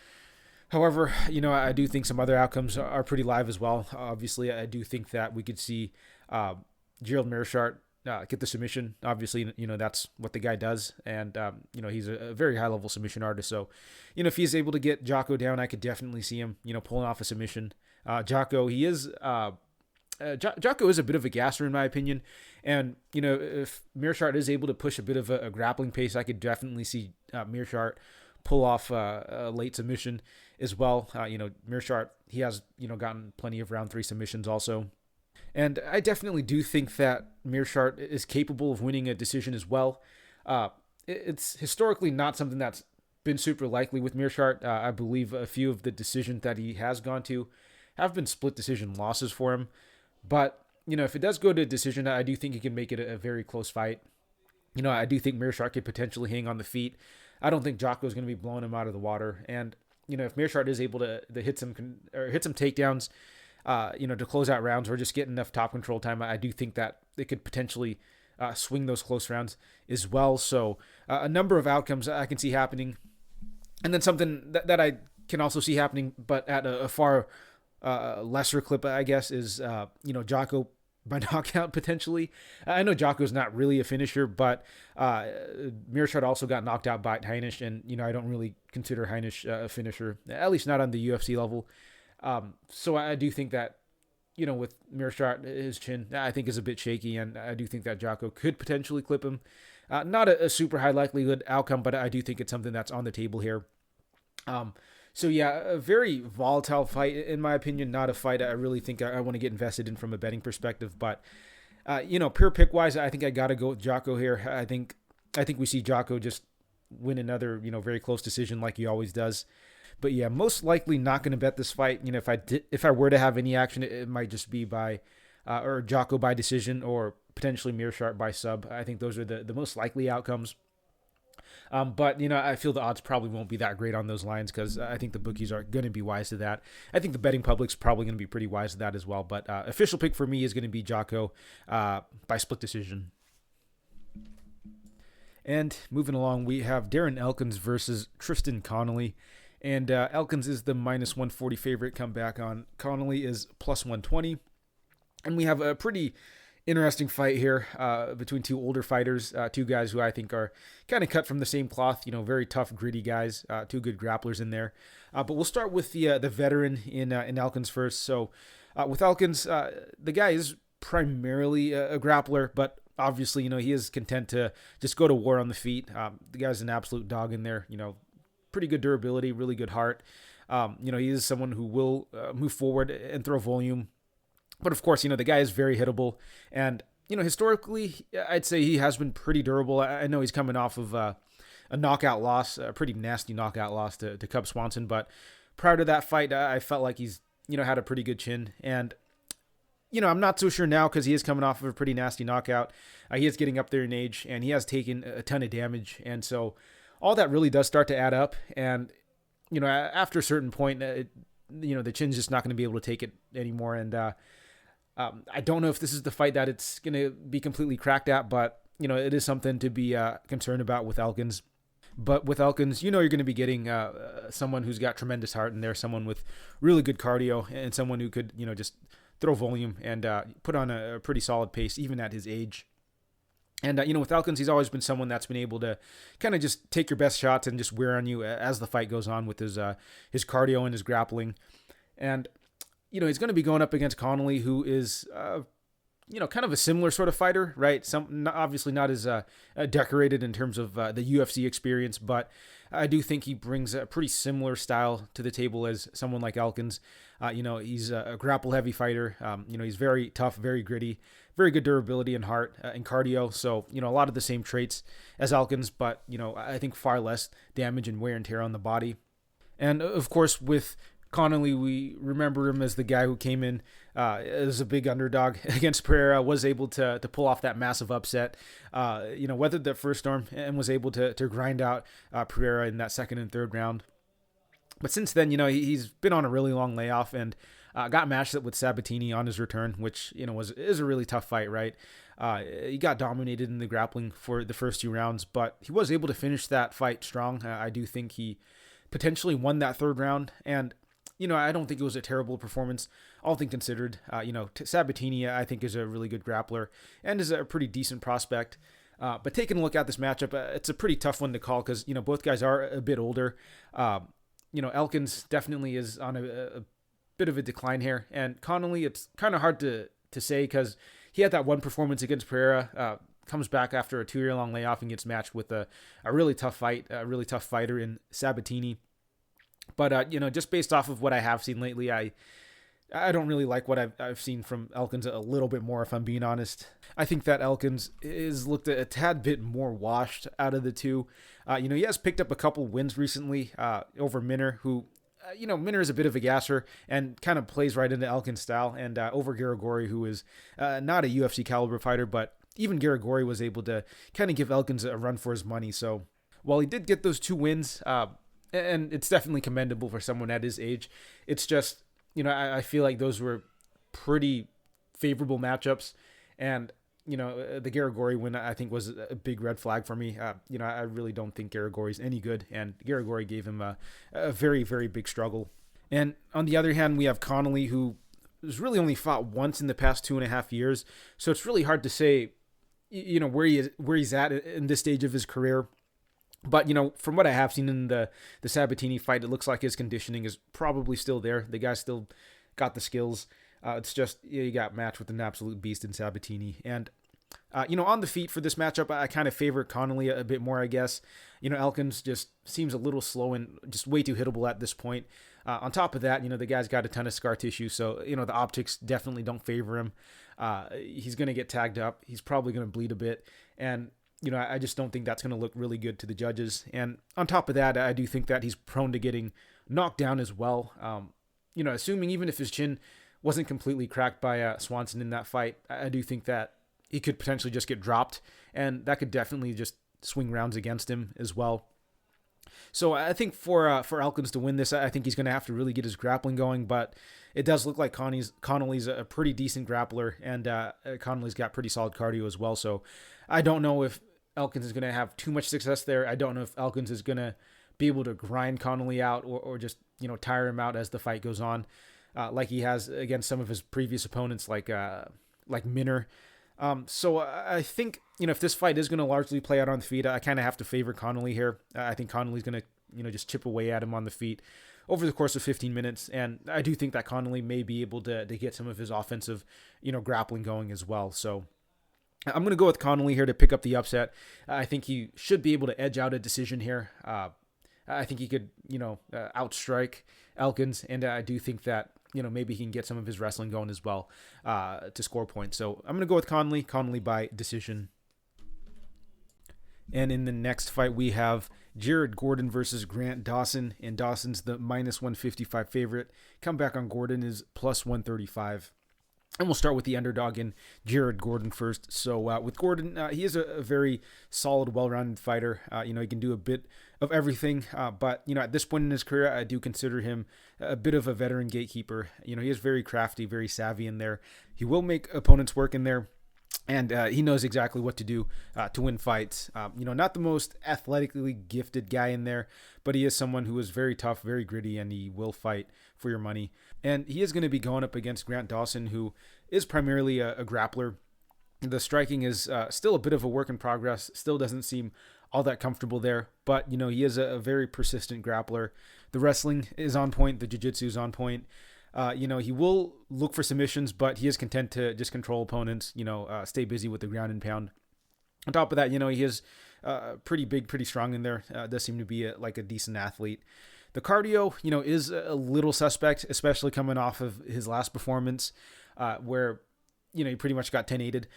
However, I do think some other outcomes are pretty live as well. Obviously, I do think that we could see Gerald Meerschaert get the submission. Obviously, that's what the guy does. And, he's a very high-level submission artist. So, if he's able to get Jotko down, I could definitely see him, pulling off a submission. Jotko is a bit of a gasser in my opinion. And, if Meerschaert is able to push a bit of a grappling pace, I could definitely see Meerschaert pull off a late submission as well. Meerschaert, he has, gotten plenty of round 3 submissions also. And I definitely do think that Meerschaert is capable of winning a decision as well. It's historically not something that's been super likely with Meerschaert. I believe a few of the decisions that he has gone to have been split decision losses for him. But, if it does go to a decision, I do think he can make it a very close fight. I do think Meerschaert could potentially hang on the feet. I don't think Jotko is going to be blowing him out of the water. And, if Meerschaert is able to hit some takedowns, to close out rounds or just get enough top control time, I do think that it could potentially swing those close rounds as well. So a number of outcomes I can see happening. And then something that I can also see happening, but at a far lesser clip, I guess, is, Jotko by knockout potentially. I know Jotko's not really a finisher, but Meerschaert also got knocked out by Heinisch, and I don't really consider Heinisch a finisher, at least not on the UFC level. So I do think that, with Meerschaert, his chin, I think is a bit shaky, and I do think that Jotko could potentially clip him. Not a super high likelihood outcome, but I do think it's something that's on the table here. So yeah, a very volatile fight, in my opinion, not a fight I really think I want to get invested in from a betting perspective. But, pure pick-wise, I think I got to go with Jotko here. I think we see Jotko just win another, very close decision like he always does. But yeah, most likely not going to bet this fight. If I were to have any action, it might just be by, or Jotko by decision, or potentially Meerschaert by sub. I think those are the most likely outcomes. But, I feel the odds probably won't be that great on those lines because I think the bookies are going to be wise to that. I think the betting public's probably going to be pretty wise to that as well. But official pick for me is going to be Jotko by split decision. And moving along, we have Darren Elkins versus Tristan Connelly. And Elkins is the minus 140 favorite. Come back on Connelly is plus 120. And we have a pretty interesting fight here between two older fighters, two guys who I think are kind of cut from the same cloth, very tough, gritty guys, two good grapplers in there. But we'll start with the veteran in Elkins first. So with Elkins, the guy is primarily a grappler, but obviously, he is content to just go to war on the feet. The guy's an absolute dog in there, pretty good durability, really good heart. He is someone who will move forward and throw volume. But of course, the guy is very hittable. And, historically, I'd say he has been pretty durable. I know he's coming off of a knockout loss, a pretty nasty knockout loss to Cub Swanson. But prior to that fight, I felt like he's, had a pretty good chin. And, I'm not so sure now because he is coming off of a pretty nasty knockout. He is getting up there in age, and he has taken a ton of damage. And so all that really does start to add up. And, after a certain point, the chin's just not going to be able to take it anymore. And, I don't know if this is the fight that it's going to be completely cracked at, but, it is something to be concerned about with Elkins. But with Elkins, you're going to be getting someone who's got tremendous heart in there, someone with really good cardio, and someone who could, just throw volume and put on a pretty solid pace, even at his age. And, with Elkins, he's always been someone that's been able to kind of just take your best shots and just wear on you as the fight goes on with his cardio and his grappling. And, he's going to be going up against Connelly, who is, kind of a similar sort of fighter, right? Obviously not as decorated in terms of the UFC experience, but I do think he brings a pretty similar style to the table as someone like Elkins. He's a grapple-heavy fighter. He's very tough, very gritty, very good durability and heart and cardio. So, a lot of the same traits as Elkins, but, I think far less damage and wear and tear on the body. And, of course, with Connelly, we remember him as the guy who came in as a big underdog against Pereira, was able to pull off that massive upset, weathered that first storm and was able to grind out Pereira in that second and third round. But since then, he's been on a really long layoff and got matched up with Sabatini on his return, which, is a really tough fight, right? He got dominated in the grappling for the first 2 rounds, but he was able to finish that fight strong. I do think he potentially won that third round, and I don't think it was a terrible performance, all things considered. Sabatini, I think, is a really good grappler and is a pretty decent prospect. But taking a look at this matchup, it's a pretty tough one to call because, both guys are a bit older. Elkins definitely is on a bit of a decline here. And Connelly, it's kind of hard to say because he had that one performance against Pereira, comes back after a 2-year-long layoff and gets matched with a really tough fight, a really tough fighter in Sabatini. But, just based off of what I have seen lately, I don't really like what I've seen from Elkins a little bit more, if I'm being honest. I think that Elkins is looked a tad bit more washed out of the two. He has picked up a couple wins recently over Minner, who, Minner is a bit of a gasser and kind of plays right into Elkins' style, and over Garagori, who is not a UFC caliber fighter, but even Garagori was able to kind of give Elkins a run for his money. So while he did get those 2 wins, and it's definitely commendable for someone at his age, it's just, I feel like those were pretty favorable matchups. And, the Garagori win, I think, was a big red flag for me. I really don't think Garagori's any good. And Garagori gave him a very, very big struggle. And on the other hand, we have Connelly, who has really only fought once in the past 2.5 years. So it's really hard to say, where he's at in this stage of his career. But, from what I have seen in the Sabatini fight, it looks like his conditioning is probably still there. The guy's still got the skills. It's just, you got matched with an absolute beast in Sabatini. And, on the feet for this matchup, I kind of favor Connelly a bit more, I guess. Elkins just seems a little slow and just way too hittable at this point. On top of that, the guy's got a ton of scar tissue. So, the optics definitely don't favor him. He's going to get tagged up. He's probably going to bleed a bit. And, I just don't think that's going to look really good to the judges. And on top of that, I do think that he's prone to getting knocked down as well. Assuming even if his chin wasn't completely cracked by Swanson in that fight, I do think that he could potentially just get dropped, and that could definitely just swing rounds against him as well. So I think for Elkins to win this, I think he's going to have to really get his grappling going, but it does look like Connelly's a pretty decent grappler, and Connelly's got pretty solid cardio as well. So I don't know if Elkins is going to have too much success there. I don't know if Elkins is going to be able to grind Connelly out or just, tire him out as the fight goes on, like he has against some of his previous opponents like Minner. So I think, if this fight is going to largely play out on the feet, I kind of have to favor Connelly here. I think Connelly's going to, just chip away at him on the feet over the course of 15 minutes. And I do think that Connelly may be able to get some of his offensive, grappling going as well. So I'm going to go with Connelly here to pick up the upset. I think he should be able to edge out a decision here. I think he could, outstrike Elkins. And I do think that, maybe he can get some of his wrestling going as well to score points. So I'm going to go with Connelly by decision. And in the next fight, we have Jared Gordon versus Grant Dawson. And Dawson's the minus 155 favorite. Comeback on Gordon is plus 135. And we'll start with the underdog in Jared Gordon first. So with Gordon, he is a very solid, well-rounded fighter. He can do a bit of everything. But, at this point in his career, I do consider him a bit of a veteran gatekeeper. He is very crafty, very savvy in there. He will make opponents work in there. And he knows exactly what to do to win fights. Not the most athletically gifted guy in there, but he is someone who is very tough, very gritty, and he will fight for your money. And he is going to be going up against Grant Dawson, who is primarily a grappler. The striking is still a bit of a work in progress, still doesn't seem all that comfortable there, but, he is a very persistent grappler. The wrestling is on point, the jiu-jitsu is on point. He will look for submissions, but he is content to just control opponents, stay busy with the ground and pound. On top of that, he is pretty big, pretty strong in there. Does seem to be a decent athlete. The cardio, is a little suspect, especially coming off of his last performance where, he pretty much got 10-8'd.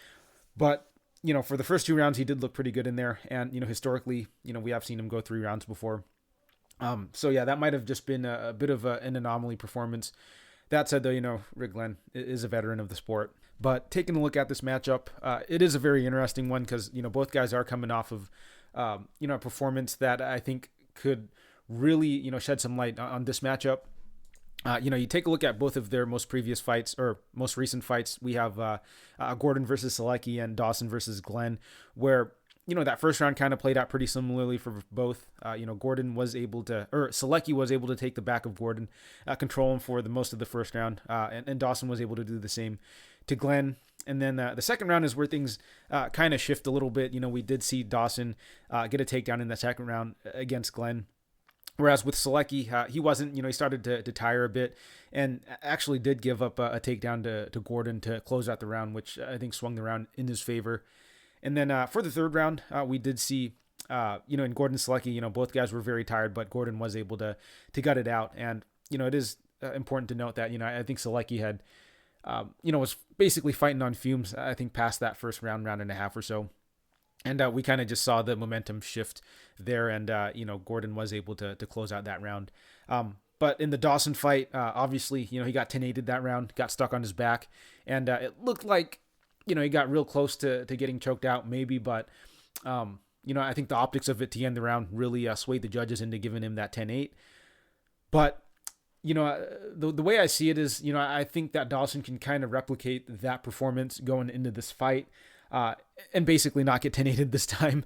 But, for the first 2 rounds, he did look pretty good in there. And, historically, we have seen him go 3 rounds before. So yeah, that might have just been a bit of an anomaly performance. That said, though, Rick Glenn is a veteran of the sport. But taking a look at this matchup, it is a very interesting one because, both guys are coming off of, a performance that I think could really, shed some light on this matchup. You take a look at both of their most previous fights or most recent fights. We have Gordon versus Selecki and Dawson versus Glenn, where that first round kind of played out pretty similarly for both. Gordon was able to, or Selecki was able to take the back of Gordon, control him for the most of the first round, and Dawson was able to do the same to Glenn. And then the second round is where things kind of shift a little bit. We did see Dawson get a takedown in the second round against Glenn. Whereas with Selecki, he wasn't, he started to tire a bit and actually did give up a takedown to Gordon to close out the round, which I think swung the round in his favor. And then for the third round, we did see, in Gordon Selecki, both guys were very tired, but Gordon was able to gut it out. And, it is important to note that, I think Selecki had, was basically fighting on fumes, I think, past that first round and a half or so. And we kind of just saw the momentum shift there, and Gordon was able to close out that round. But in the Dawson fight, obviously, he got 10-8'd that round, got stuck on his back, and it looked like, he got real close to getting choked out, maybe. But I think the optics of it to end the round really swayed the judges into giving him that 10-8. But the way I see it is, I think that Dawson can kind of replicate that performance going into this fight. And basically not get 10-8'd this time.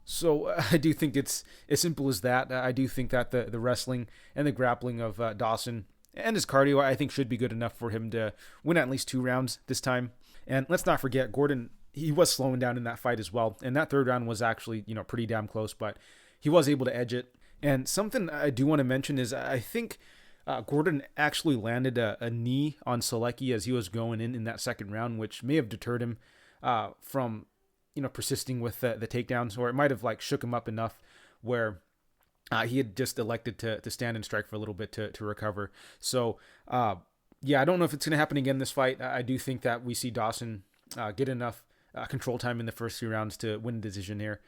So I do think it's as simple as that. I do think that the wrestling and the grappling of Dawson and his cardio, I think, should be good enough for him to win at least 2 rounds this time. And let's not forget, Gordon, he was slowing down in that fight as well. And that third round was actually, pretty damn close, but he was able to edge it. And something I do want to mention is I think Gordon actually landed a knee on Selecki as he was going in that second round, which may have deterred him from persisting with the takedowns, or it might have shook him up enough where he had just elected to stand and strike for a little bit to recover. So I don't know if it's going to happen again this fight. I do think that we see Dawson get enough control time in the first 3 rounds to win the decision here.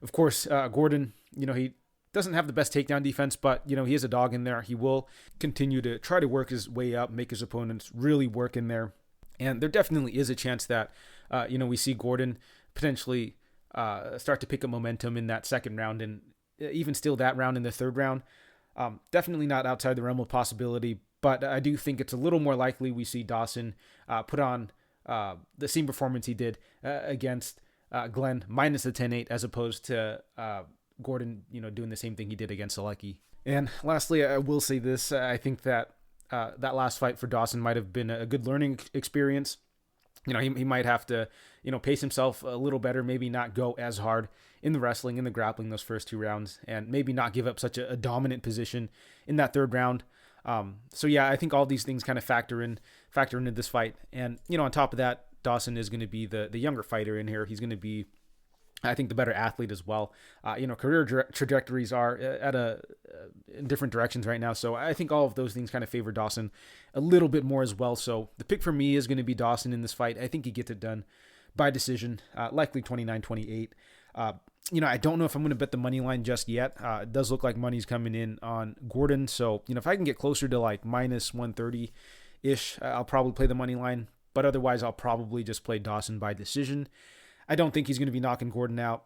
Of course, Gordon, he doesn't have the best takedown defense, but he is a dog in there. He will continue to try to work his way up, make his opponents really work in there. And there definitely is a chance that, we see Gordon potentially start to pick up momentum in that second round and even steal that round in the third round. Definitely not outside the realm of possibility, but I do think it's a little more likely we see Dawson put on the same performance he did against Glenn minus the 10-8 as opposed to Gordon, doing the same thing he did against Selecki. And lastly, I will say this. I think that that last fight for Dawson might have been a good learning experience. He might have to, pace himself a little better, maybe not go as hard in the wrestling, in the grappling those first 2 rounds, and maybe not give up such a dominant position in that third round. I think all these things kind of factor into this fight. And, on top of that, Dawson is going to be the younger fighter in here. He's going to be, I think, the better athlete as well. Career trajectories are in different directions right now. So I think all of those things kind of favor Dawson a little bit more as well. So the pick for me is going to be Dawson in this fight. I think he gets it done by decision, likely 29-28. I don't know if I'm going to bet the money line just yet. It does look like money's coming in on Gordon. So, if I can get closer to minus 130-ish, I'll probably play the money line. But otherwise, I'll probably just play Dawson by decision. I don't think he's going to be knocking Gordon out.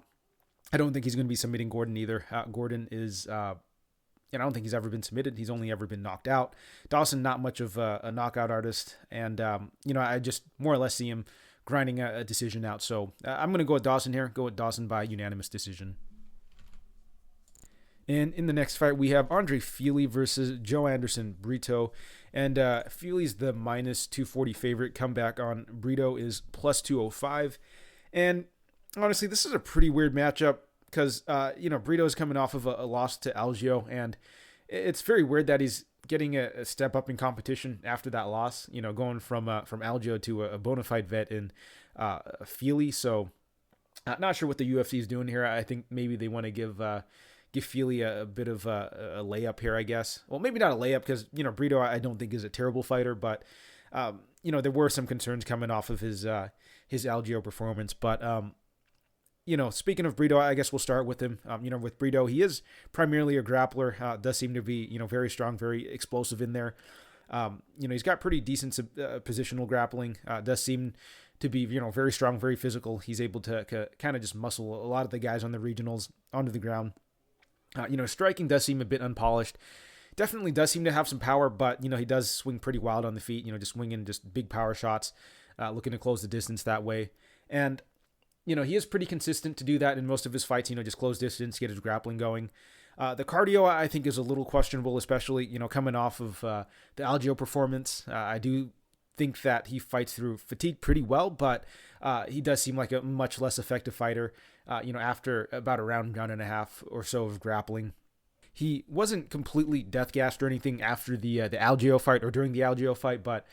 I don't think he's going to be submitting Gordon either. Gordon is, I don't think he's ever been submitted. He's only ever been knocked out. Dawson, not much of a knockout artist. And, I just more or less see him grinding a decision out. So I'm going to go with Dawson here. Go with Dawson by unanimous decision. And in the next fight, we have Andrei Fili versus Joanderson, Brito. And Fili's the minus 240 favorite. Comeback on Brito is plus 205. And honestly, this is a pretty weird matchup because, Brito is coming off of a loss to Algio, and it's very weird that he's getting a step up in competition after that loss, going from Algio to a bona fide vet in Fili. So not sure what the UFC is doing here. I think maybe they want to give Fili a bit of a layup here, I guess. Well, maybe not a layup because, Brito I don't think is a terrible fighter, but there were some concerns coming off of his Algio performance, but speaking of Brito, I guess we'll start with him. With Brito, he is primarily a grappler. Does seem to be, very strong, very explosive in there. He's got pretty decent positional grappling. Does seem to be, very strong, very physical. He's able to kind of just muscle a lot of the guys on the regionals onto the ground. Striking does seem a bit unpolished. Definitely does seem to have some power, but, he does swing pretty wild on the feet, just swinging just big power shots, looking to close the distance that way. And, he is pretty consistent to do that in most of his fights, just close distance, get his grappling going. The cardio, I think, is a little questionable, especially, coming off of the Algio performance. I do think that he fights through fatigue pretty well, but he does seem like a much less effective fighter, after about a round and a half or so of grappling. He wasn't completely death-gassed or anything after the Algio fight or during the Algio fight, but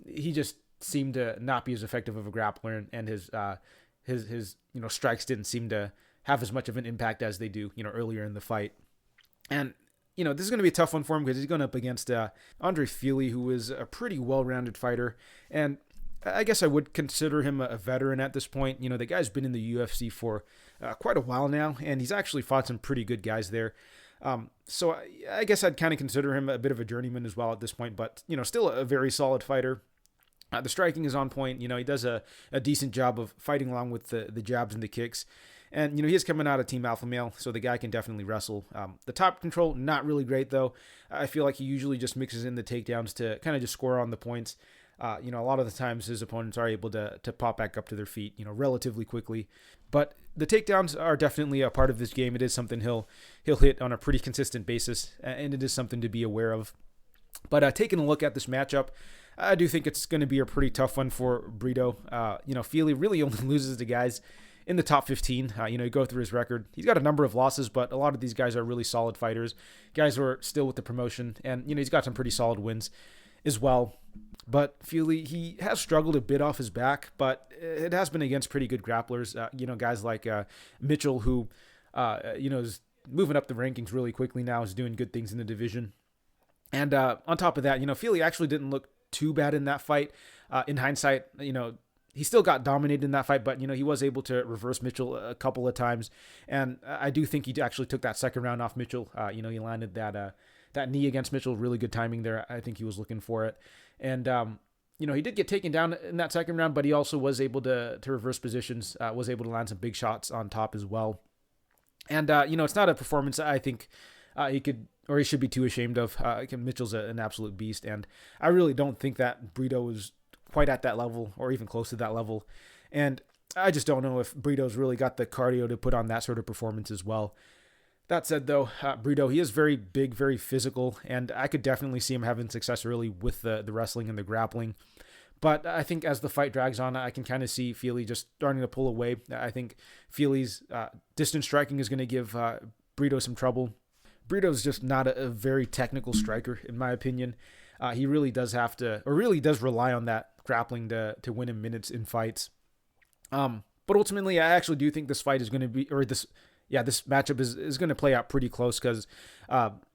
he just seemed to not be as effective of a grappler, and his strikes didn't seem to have as much of an impact as they do, earlier in the fight. And, this is going to be a tough one for him because he's going up against Andrei Fili, who is a pretty well-rounded fighter. And I guess I would consider him a veteran at this point. The guy's been in the UFC for quite a while now, and he's actually fought some pretty good guys there. So I guess I'd kind of consider him a bit of a journeyman as well at this point, but, still a very solid fighter. The striking is on point. He does a decent job of fighting along with the jabs and the kicks. And, he is coming out of Team Alpha Male, so the guy can definitely wrestle. The top control, not really great, though. I feel like he usually just mixes in the takedowns to kind of just score on the points. A lot of the times his opponents are able to pop back up to their feet, relatively quickly. But the takedowns are definitely a part of this game. It is something he'll hit on a pretty consistent basis, and it is something to be aware of. But taking a look at this matchup, I do think it's going to be a pretty tough one for Brito. Fili really only loses to guys in the top 15. You go through his record. He's got a number of losses, but a lot of these guys are really solid fighters. Guys who are still with the promotion, and, he's got some pretty solid wins as well. But Fili, he has struggled a bit off his back, but it has been against pretty good grapplers. Guys like Mitchell, who, is moving up the rankings really quickly now, is doing good things in the division. And on top of that, Fili actually didn't look too bad in that fight. In hindsight, he still got dominated in that fight, but, he was able to reverse Mitchell a couple of times. And I do think he actually took that second round off Mitchell. He landed that knee against Mitchell. Really good timing there. I think he was looking for it. And, he did get taken down in that second round, but he also was able to reverse positions, was able to land some big shots on top as well. And, it's not a performance I think he should be too ashamed of. Mitchell's an absolute beast, and I really don't think that Brito is quite at that level or even close to that level. And I just don't know if Brito's really got the cardio to put on that sort of performance as well. That said, though, Brito, he is very big, very physical, and I could definitely see him having success early with the wrestling and the grappling. But I think as the fight drags on, I can kind of see Fili just starting to pull away. I think Fili's distance striking is going to give Brito some trouble. Brito's just not a very technical striker, in my opinion. He really does rely on that grappling to win him minutes in fights. But ultimately, I actually do think this fight is going to be, this matchup is going to play out pretty close because,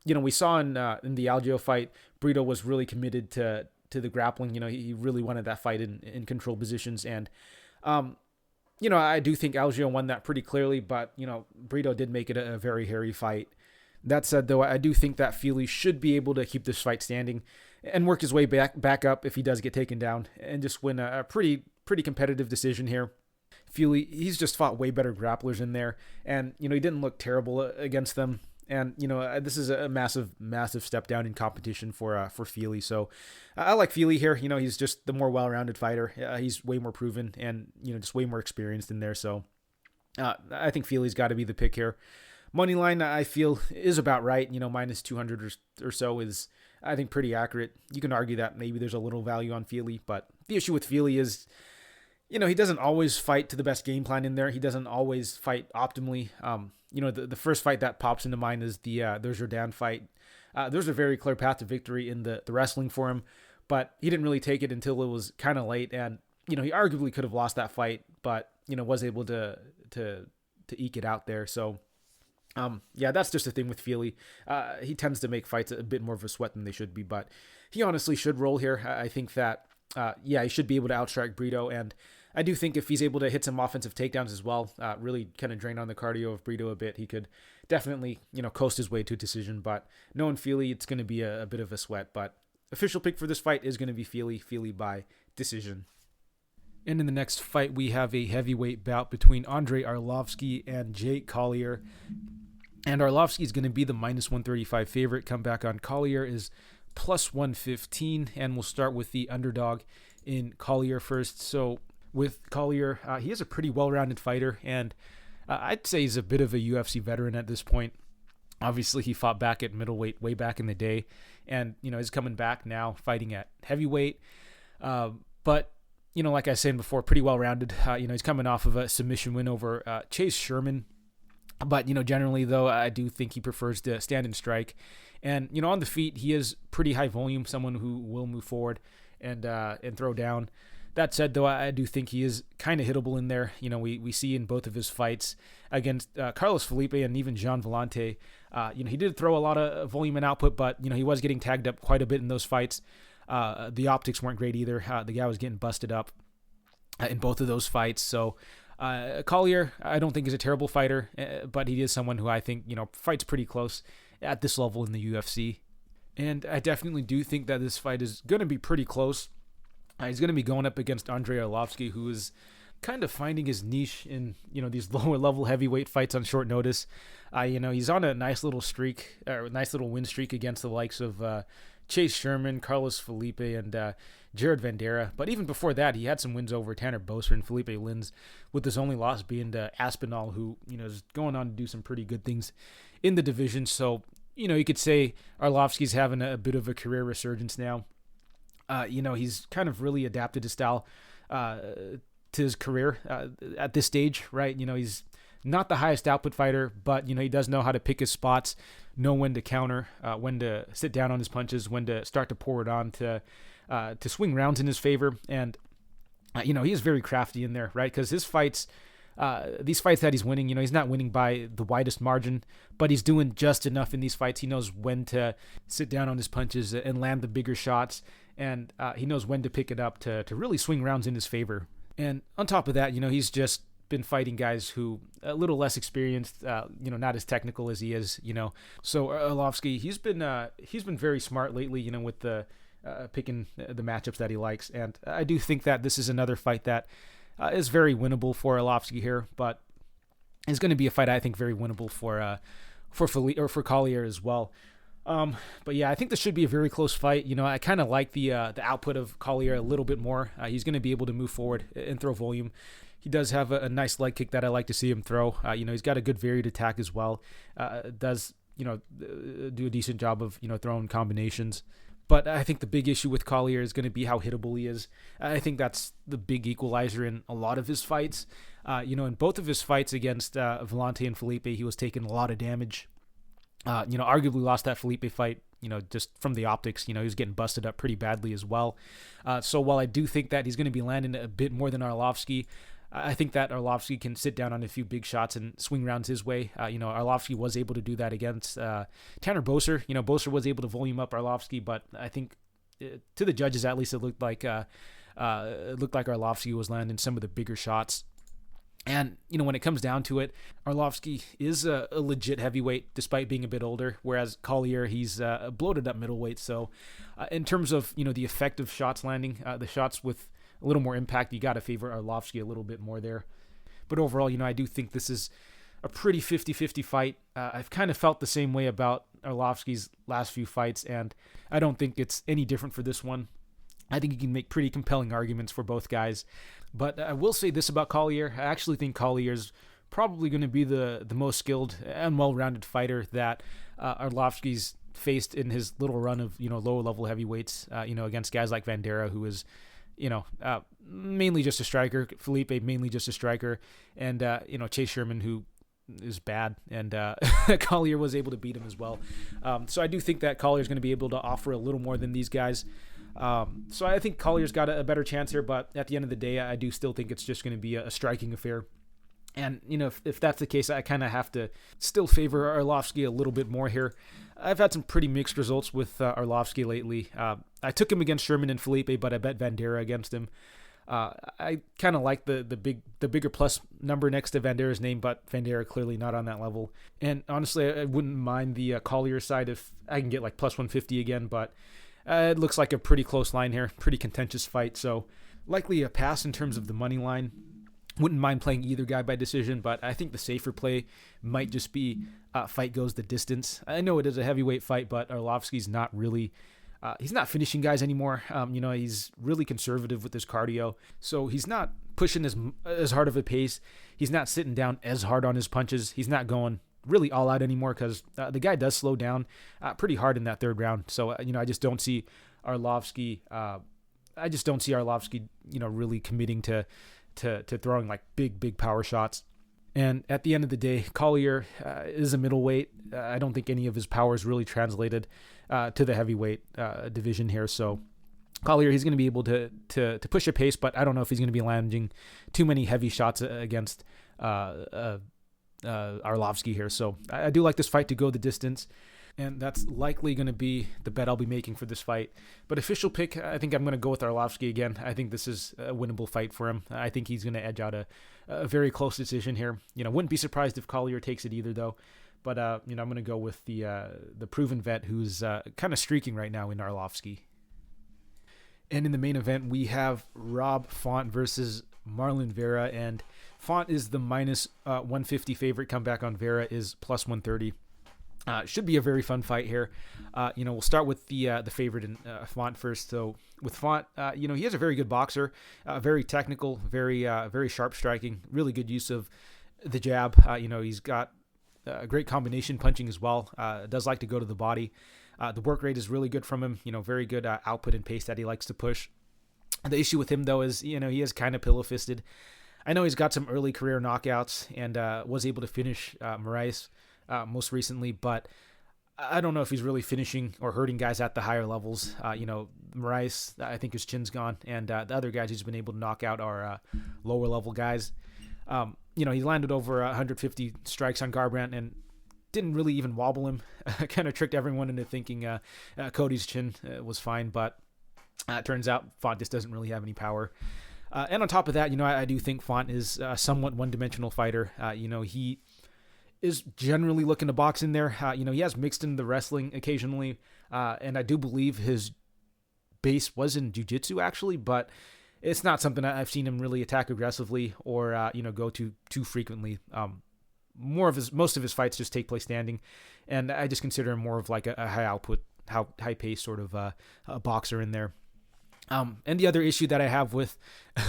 we saw in the Algio fight, Brito was really committed to the grappling. He really wanted that fight in control positions. And, I do think Algio won that pretty clearly, but, Brito did make it a very hairy fight. That said, though, I do think that Fili should be able to keep this fight standing and work his way back up if he does get taken down and just win a pretty competitive decision here. Fili, he's just fought way better grapplers in there, and, he didn't look terrible against them. And, this is a massive step down in competition for Fili. So I like Fili here. He's just the more well-rounded fighter. He's way more proven and, just way more experienced in there. So I think Fili's got to be the pick here. Money line, I feel, is about right. Minus 200 or so is, I think, pretty accurate. You can argue that maybe there's a little value on Fili, but the issue with Fili is, he doesn't always fight to the best game plan in there. He doesn't always fight optimally. The first fight that pops into mind is the Jordan fight. There's a very clear path to victory in the wrestling for him, but he didn't really take it until it was kind of late. And, he arguably could have lost that fight, but, was able to eke it out there. So, that's just the thing with Fili. He tends to make fights a bit more of a sweat than they should be, but he honestly should roll here. I think that, he should be able to outstrike Brito, and I do think if he's able to hit some offensive takedowns as well, really kind of drain on the cardio of Brito a bit, he could definitely, coast his way to a decision. But knowing Fili, it's going to be a bit of a sweat. But official pick for this fight is going to be Fili by decision. And in the next fight, we have a heavyweight bout between Andrei Arlovski and Jake Collier. And Arlovski is going to be the minus 135 favorite. Comeback on Collier is plus 115. And we'll start with the underdog in Collier first. So with Collier, he is a pretty well-rounded fighter. And I'd say he's a bit of a UFC veteran at this point. Obviously, he fought back at middleweight way back in the day. And, he's coming back now fighting at heavyweight. But like I said before, pretty well-rounded. He's coming off of a submission win over Chase Sherman. But, generally, though, I do think he prefers to stand and strike. And, on the feet, he is pretty high volume, someone who will move forward and throw down. That said, though, I do think he is kind of hittable in there. We see in both of his fights against Carlos Felipe and even Jean Vellante, he did throw a lot of volume and output, but, he was getting tagged up quite a bit in those fights. The optics weren't great either. The guy was getting busted up in both of those fights. So Collier, I don't think is a terrible fighter, but he is someone who I think, fights pretty close at this level in the UFC. And I definitely do think that this fight is going to be pretty close. He's going to be going up against Andrei Arlovski, who is kind of finding his niche in, these lower level heavyweight fights on short notice. He's on a nice little streak, or a nice little win streak against the likes of Chase Sherman, Carlos Felipe, and Jared Vandera. But even before that, he had some wins over Tanner Boser and Felipe Lins, with his only loss being to Aspinall, who, is going on to do some pretty good things in the division. So, you could say Arlovski's having a bit of a career resurgence now. He's kind of really adapted his style to his career at this stage, right? He's not the highest output fighter, but, he does know how to pick his spots, know when to counter, when to sit down on his punches, when to start to pour it on to swing rounds in his favor. And, he is very crafty in there, right? Because his fights, these fights that he's winning, he's not winning by the widest margin, but he's doing just enough in these fights. He knows when to sit down on his punches and land the bigger shots. And he knows when to pick it up to really swing rounds in his favor. And on top of that, he's just been fighting guys who a little less experienced, not as technical as he is, So Arlovski, he's been very smart lately, with the picking the matchups that he likes. And I do think that this is another fight that is very winnable for Arlovski here, but it's going to be a fight I think very winnable for Collier as well. But yeah, I think this should be a very close fight. I kind of like the output of Collier a little bit more. He's going to be able to move forward and throw volume. He does have a nice leg kick that I like to see him throw. He's got a good varied attack as well. Does, do a decent job of, throwing combinations. But I think the big issue with Collier is going to be how hittable he is. I think that's the big equalizer in a lot of his fights. In both of his fights against Vellante and Felipe, he was taking a lot of damage. Arguably lost that Felipe fight, just from the optics. He was getting busted up pretty badly as well. So while I do think that he's going to be landing a bit more than Arlovski, I think that Arlovski can sit down on a few big shots and swing rounds his way. Arlovski was able to do that against Tanner Boser. Boser was able to volume up Arlovski, but I think to the judges at least it looked like Arlovski was landing some of the bigger shots. And, when it comes down to it, Arlovski is a legit heavyweight despite being a bit older, whereas Collier, he's a bloated up middleweight. So in terms of, the effective shots landing, the shots with a little more impact, you got to favor Arlovski a little bit more there. But overall, I do think this is a pretty 50-50 fight. I've kind of felt the same way about Arlovski's last few fights, and I don't think it's any different for this one. I think you can make pretty compelling arguments for both guys. But I will say this about Collier. I actually think Collier's probably going to be the most skilled and well-rounded fighter that Arlovski's faced in his little run of, lower level heavyweights, against guys like Vandera, who is, mainly just a striker, Felipe, mainly just a striker, and, Chase Sherman, who is bad, and Collier was able to beat him as well. So I do think that Collier's going to be able to offer a little more than these guys. So I think Collier's got a better chance here, but at the end of the day, I do still think it's just going to be a striking affair. And, if that's the case, I kind of have to still favor Arlovski a little bit more here. I've had some pretty mixed results with Arlovski lately. I took him against Sherman and Felipe, but I bet Vandera against him. I kind of like the bigger plus number next to Vandera's name, but Vandera clearly not on that level. And honestly, I wouldn't mind the Collier side if I can get like plus 150 again, but it looks like a pretty close line here, pretty contentious fight. So likely a pass in terms of the money line. Wouldn't mind playing either guy by decision, but I think the safer play might just be fight goes the distance. I know it is a heavyweight fight, but Arlovski's not really... he's not finishing guys anymore. He's really conservative with his cardio, so he's not pushing as hard of a pace. He's not sitting down as hard on his punches. He's not going really all out anymore because the guy does slow down pretty hard in that third round. So I just don't see Arlovski. Really committing to throwing like big power shots. And at the end of the day, Collier is a middleweight. I don't think any of his power is really translated to the heavyweight division here. So Collier, he's going to be able to push a pace, but I don't know if he's going to be landing too many heavy shots against Arlovski here. So I do like this fight to go the distance, and that's likely going to be the bet I'll be making for this fight. But official pick, I think I'm going to go with Arlovski again. I think this is a winnable fight for him. I think he's going to edge out a very close decision here. Wouldn't be surprised if Collier takes it either, though. But I'm going to go with the proven vet who's kind of streaking right now in Arlovski. And in the main event, we have Rob Font versus Marlon Vera, and Font is the minus 150 favorite. Comeback on Vera is plus 130. Should be a very fun fight here. We'll start with the favorite in Font first. So with Font, he is a very good boxer, very technical, very sharp striking, really good use of the jab. He's got great combination punching as well. Does like to go to the body. The work rate is really good from him. Very good output and pace that he likes to push. The issue with him though is he is kind of pillow-fisted. I know he's got some early career knockouts and was able to finish Moraes most recently, but I don't know if he's really finishing or hurting guys at the higher levels. Moraes, I think his chin's gone, and the other guys he's been able to knock out are lower level guys. He landed over 150 strikes on Garbrandt and didn't really even wobble him. Kind of tricked everyone into thinking Cody's chin was fine, but it turns out Font just doesn't really have any power. And on top of that, I do think Font is a somewhat one-dimensional fighter. He is generally looking to box in there. He has mixed in the wrestling occasionally, and I do believe his base was in jiu-jitsu actually, but it's not something I've seen him really attack aggressively or go to too frequently. Most of his fights just take place standing, and I just consider him more of like a high output, high pace sort of a boxer in there. And the other issue that I have with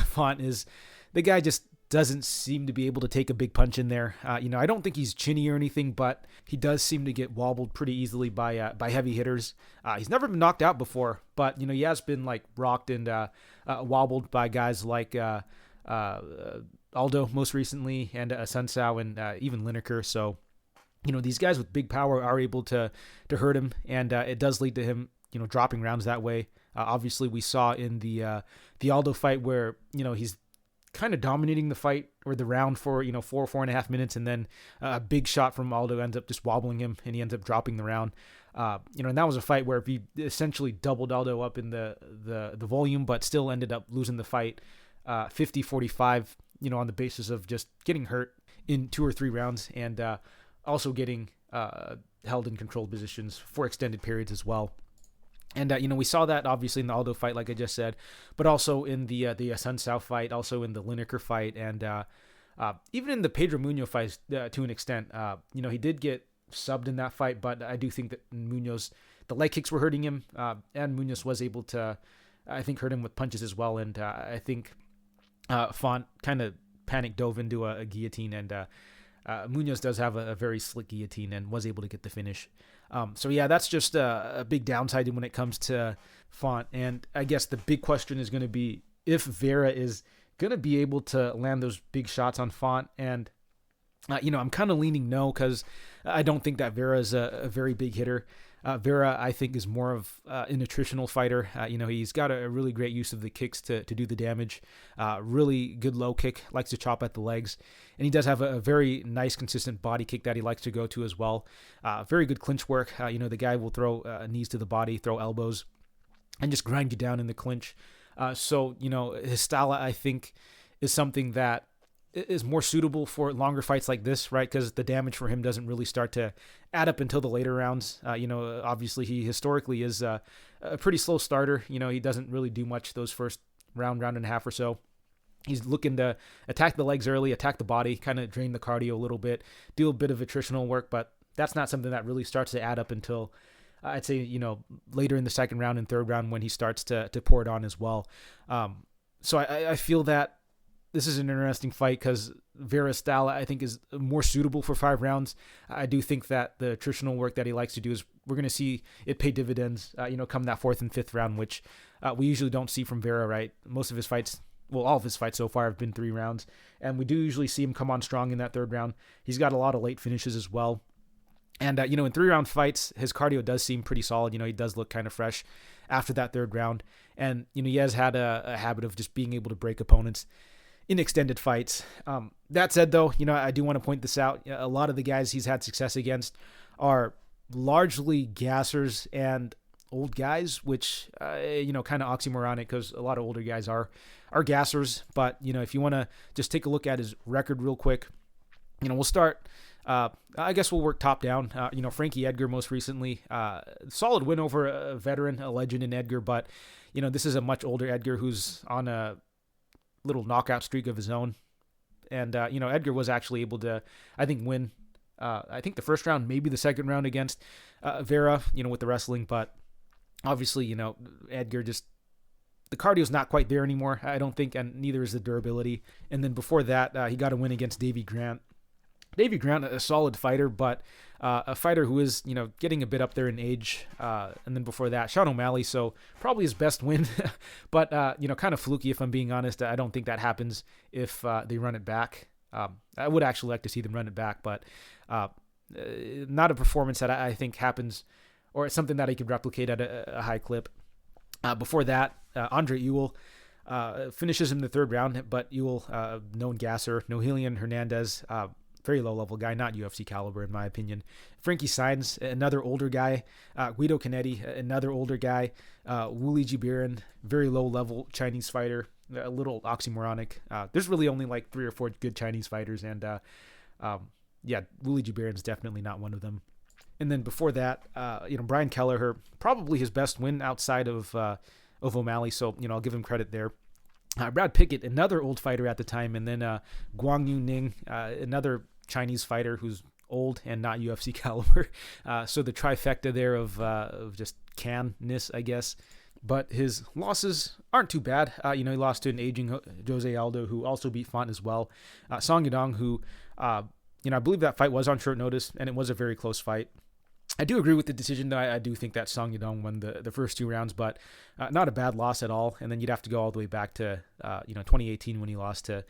Font is the guy just doesn't seem to be able to take a big punch in there. I don't think he's chinny or anything, but he does seem to get wobbled pretty easily by heavy hitters. He's never been knocked out before, but he has been like rocked and wobbled by guys like Aldo most recently, and Sunsao, and even Lineker. So these guys with big power are able to hurt him, and it does lead to him dropping rounds that way. Obviously, we saw in the Aldo fight where he's kind of dominating the fight or the round for 4.5 minutes, and then a big shot from Aldo ends up just wobbling him, and he ends up dropping the round. And that was a fight where he essentially doubled Aldo up in the volume, but still ended up losing the fight 50-45. On the basis of just getting hurt in 2 or 3 rounds, and also getting held in controlled positions for extended periods as well. And we saw that obviously in the Aldo fight, like I just said, but also in the Sunsao fight, also in the Lineker fight, and even in the Pedro Munoz fight to an extent. He did get subbed in that fight, but I do think that Munoz, the leg kicks were hurting him, and Munoz was able to, I think, hurt him with punches as well. And I think Font kind of panic dove into a guillotine, and Munoz does have a very slick guillotine and was able to get the finish. So yeah, that's just a big downside when it comes to Font. And I guess the big question is going to be if Vera is going to be able to land those big shots on Font. And, I'm kind of leaning no, because I don't think that Vera is a very big hitter. Vera, I think, is more of an attritional fighter. He's got a really great use of the kicks to do the damage. Really good low kick, likes to chop at the legs. And he does have a very nice, consistent body kick that he likes to go to as well. Very good clinch work. The guy will throw knees to the body, throw elbows, and just grind you down in the clinch. So, his style, I think, is something that is more suitable for longer fights like this, right? Because the damage for him doesn't really start to add up until the later rounds. Obviously he historically is a pretty slow starter. He doesn't really do much those first round and a half or so. He's looking to attack the legs early, attack the body, kind of drain the cardio a little bit, do a bit of attritional work, but that's not something that really starts to add up until I'd say, later in the second round and third round when he starts to pour it on as well. So I feel that this is an interesting fight because Vera's style, I think, is more suitable for 5 rounds. I do think that the attritional work that he likes to do is we're going to see it pay dividends, come that 4th and 5th round, which we usually don't see from Vera, right? Most of his fights, well, all of his fights so far have been 3 rounds, and we do usually see him come on strong in that 3rd round. He's got a lot of late finishes as well. And, in 3-round fights, his cardio does seem pretty solid. He does look kind of fresh after that 3rd round. And, he has had a habit of just being able to break opponents in extended fights. That said, though, I do want to point this out. A lot of the guys he's had success against are largely gassers and old guys, which, kind of oxymoronic because a lot of older guys are gassers. But, if you want to just take a look at his record real quick, we'll start... I guess we'll work top down. Frankie Edgar most recently, solid win over a veteran, a legend in Edgar, but, this is a much older Edgar who's on a little knockout streak of his own. And, Edgar was actually able to, I think, win, I think the 1st round, maybe the 2nd round against Vera, with the wrestling, but obviously, Edgar just, the cardio's not quite there anymore, I don't think, and neither is the durability. And then before that, he got a win against Davey Grant. Davey Grant, a solid fighter, but a fighter who is, getting a bit up there in age. And then before that, Sean O'Malley, so probably his best win, but, kind of fluky if I'm being honest. I don't think that happens if they run it back. I would actually like to see them run it back, but not a performance that I think happens, or it's something that he could replicate at a high clip. Before that, Andrei Ewell finishes in the 3rd round, but Ewell, known gasser, Nohelian Hernandez, very low-level guy, not UFC caliber in my opinion. Frankie Saenz, another older guy. Guido Canetti, another older guy. Wooly Jibirin, very low-level Chinese fighter, a little oxymoronic. There's really only like 3 or 4 good Chinese fighters, and Wooly Jibirin's definitely not one of them. And then before that, Brian Kelleher, probably his best win outside of O'Malley, so I'll give him credit there. Brad Pickett, another old fighter at the time, and then Guang Yu Ning, another Chinese fighter who's old and not UFC caliber. So the trifecta there of just can-ness, I guess. But his losses aren't too bad. He lost to an aging Jose Aldo, who also beat Font as well. Song Yadong, who, I believe that fight was on short notice, and it was a very close fight. I do agree with the decision, though. I do think that Song Yadong won the first 2 rounds, but not a bad loss at all. And then you'd have to go all the way back to 2018 when he lost to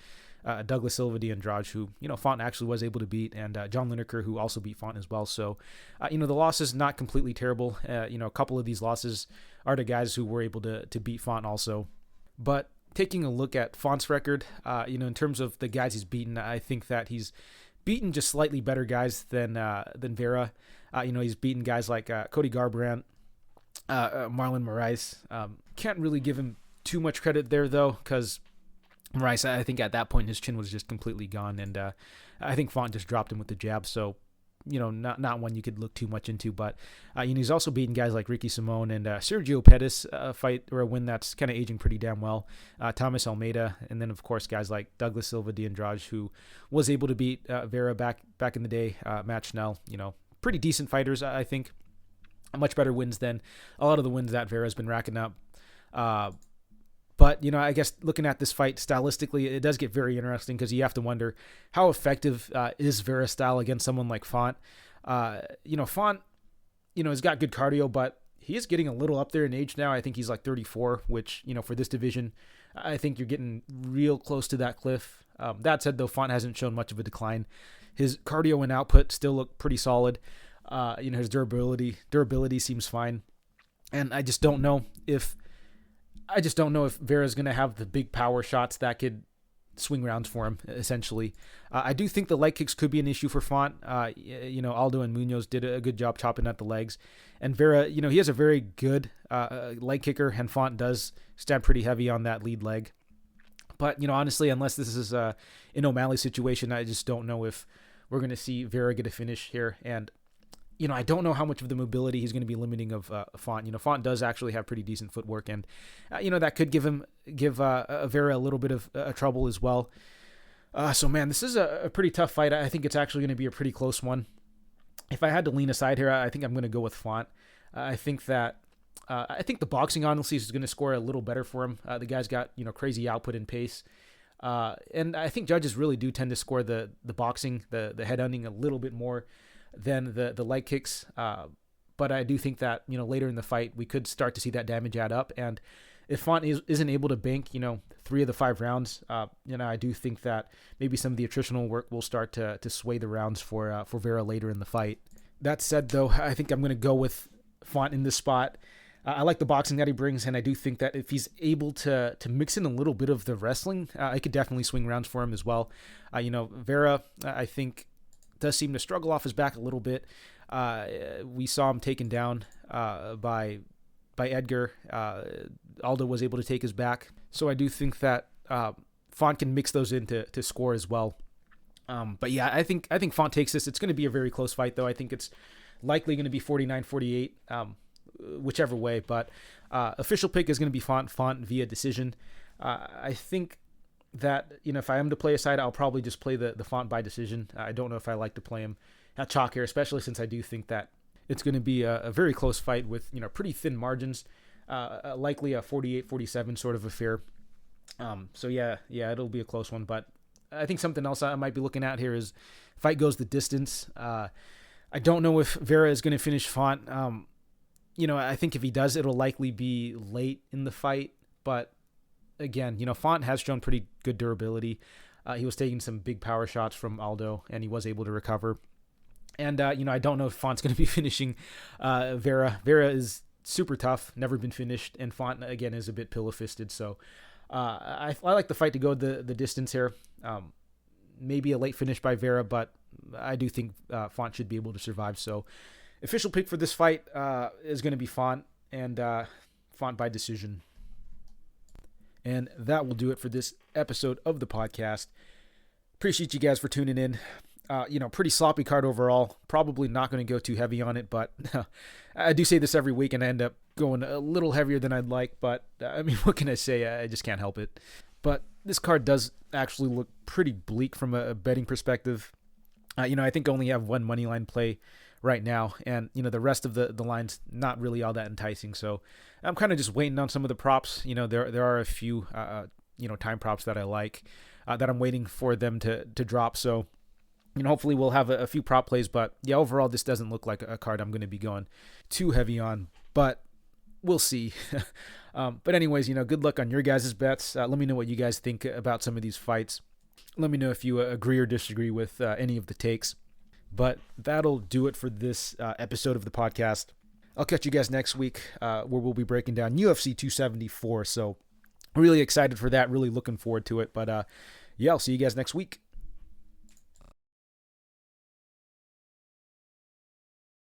Douglas Silva de Andrade, who Font actually was able to beat, and John Lineker, who also beat Font as well. So the loss is not completely terrible. A couple of these losses are to guys who were able to beat Font also. But taking a look at Font's record, in terms of the guys he's beaten, I think that he's beaten just slightly better guys than Vera. He's beaten guys like Cody Garbrandt, Marlon Moraes. Can't really give him too much credit there, though, because Moraes, I think at that point his chin was just completely gone, and I think Font just dropped him with the jab, so not one you could look too much into. But he's also beaten guys like Ricky Simone and Sergio Pettis, a fight or a win that's kind of aging pretty damn well. Thomas Almeida, and then of course guys like Douglas Silva de Andrade, who was able to beat Vera back in the day. Matt Schnell, pretty decent fighters, I think. Much better wins than a lot of the wins that Vera's been racking up. But, I guess looking at this fight stylistically, it does get very interesting because you have to wonder how effective is Vera's style against someone like Font. Font, has got good cardio, but he is getting a little up there in age now. I think he's like 34, which, for this division, I think you're getting real close to that cliff. That said, though, Font hasn't shown much of a decline. His cardio and output still look pretty solid. His durability seems fine. And I just don't know if Vera's going to have the big power shots that could, swing rounds for him, essentially. I do think the leg kicks could be an issue for Font. Aldo and Munoz did a good job chopping at the legs. And Vera, he has a very good leg kicker, and Font does stand pretty heavy on that lead leg. But, honestly, unless this is an O'Malley situation, I just don't know if we're going to see Vera get a finish here. And, I don't know how much of the mobility he's going to be limiting of Font. Font does actually have pretty decent footwork, and, that could give Vera a little bit of trouble as well. So, man, this is a pretty tough fight. I think it's actually going to be a pretty close one. If I had to lean aside here, I think I'm going to go with Font. I think the boxing, honestly, is going to score a little better for him. The guy's got, crazy output and pace. And I think judges really do tend to score the boxing, the headhunting a little bit more than the leg kicks. But I do think that, later in the fight, we could start to see that damage add up. And if Font isn't able to bank, 3 of the 5 rounds, I do think that maybe some of the attritional work will start to sway the rounds for Vera later in the fight. That said, though, I think I'm going to go with Font in this spot. I like the boxing that he brings, and I do think that if he's able to mix in a little bit of the wrestling, I could definitely swing rounds for him as well. Vera, I think, does seem to struggle off his back a little bit. We saw him taken down by Edgar. Aldo was able to take his back. So I do think that Font can mix those in to score as well. But yeah, I think Font takes this. It's going to be a very close fight, though. I think it's likely going to be 49-48, whichever way. But official pick is going to be Font via decision. I think that, if I am to play a side, I'll probably just play the Font by decision. I don't know if I like to play him at chalk here, especially since I do think that it's going to be a very close fight with, pretty thin margins, likely a 48-47 sort of affair. So yeah, it'll be a close one. But I think something else I might be looking at here is fight goes the distance. I don't know if Vera is going to finish Font. I think if he does, it'll likely be late in the fight. But again, Font has shown pretty good durability. He was taking some big power shots from Aldo, and he was able to recover. And, I don't know if Font's going to be finishing Vera. Vera is super tough, never been finished, and Font, again, is a bit pillow-fisted. So I like the fight to go the distance here. Maybe a late finish by Vera, but I do think Font should be able to survive. So official pick for this fight is going to be Font, and Font by decision. And that will do it for this episode of the podcast. Appreciate you guys for tuning in. Pretty sloppy card overall. Probably not going to go too heavy on it, but I do say this every week and I end up going a little heavier than I'd like. But what can I say? I just can't help it. But this card does actually look pretty bleak from a betting perspective. I think I only have one money line play right now, and the rest of the line's not really all that enticing. So I'm kind of just waiting on some of the props. There are a few time props that I like that I'm waiting for them to drop. So hopefully we'll have a few prop plays, but yeah, overall this doesn't look like a card I'm going to be going too heavy on, but we'll see. But anyways, good luck on your guys' bets. Let me know what you guys think about some of these fights. Let me know if you agree or disagree with any of the takes. But that'll do it for this episode of the podcast. I'll catch you guys next week where we'll be breaking down UFC 274. So really excited for that. Really looking forward to it. But yeah, I'll see you guys next week.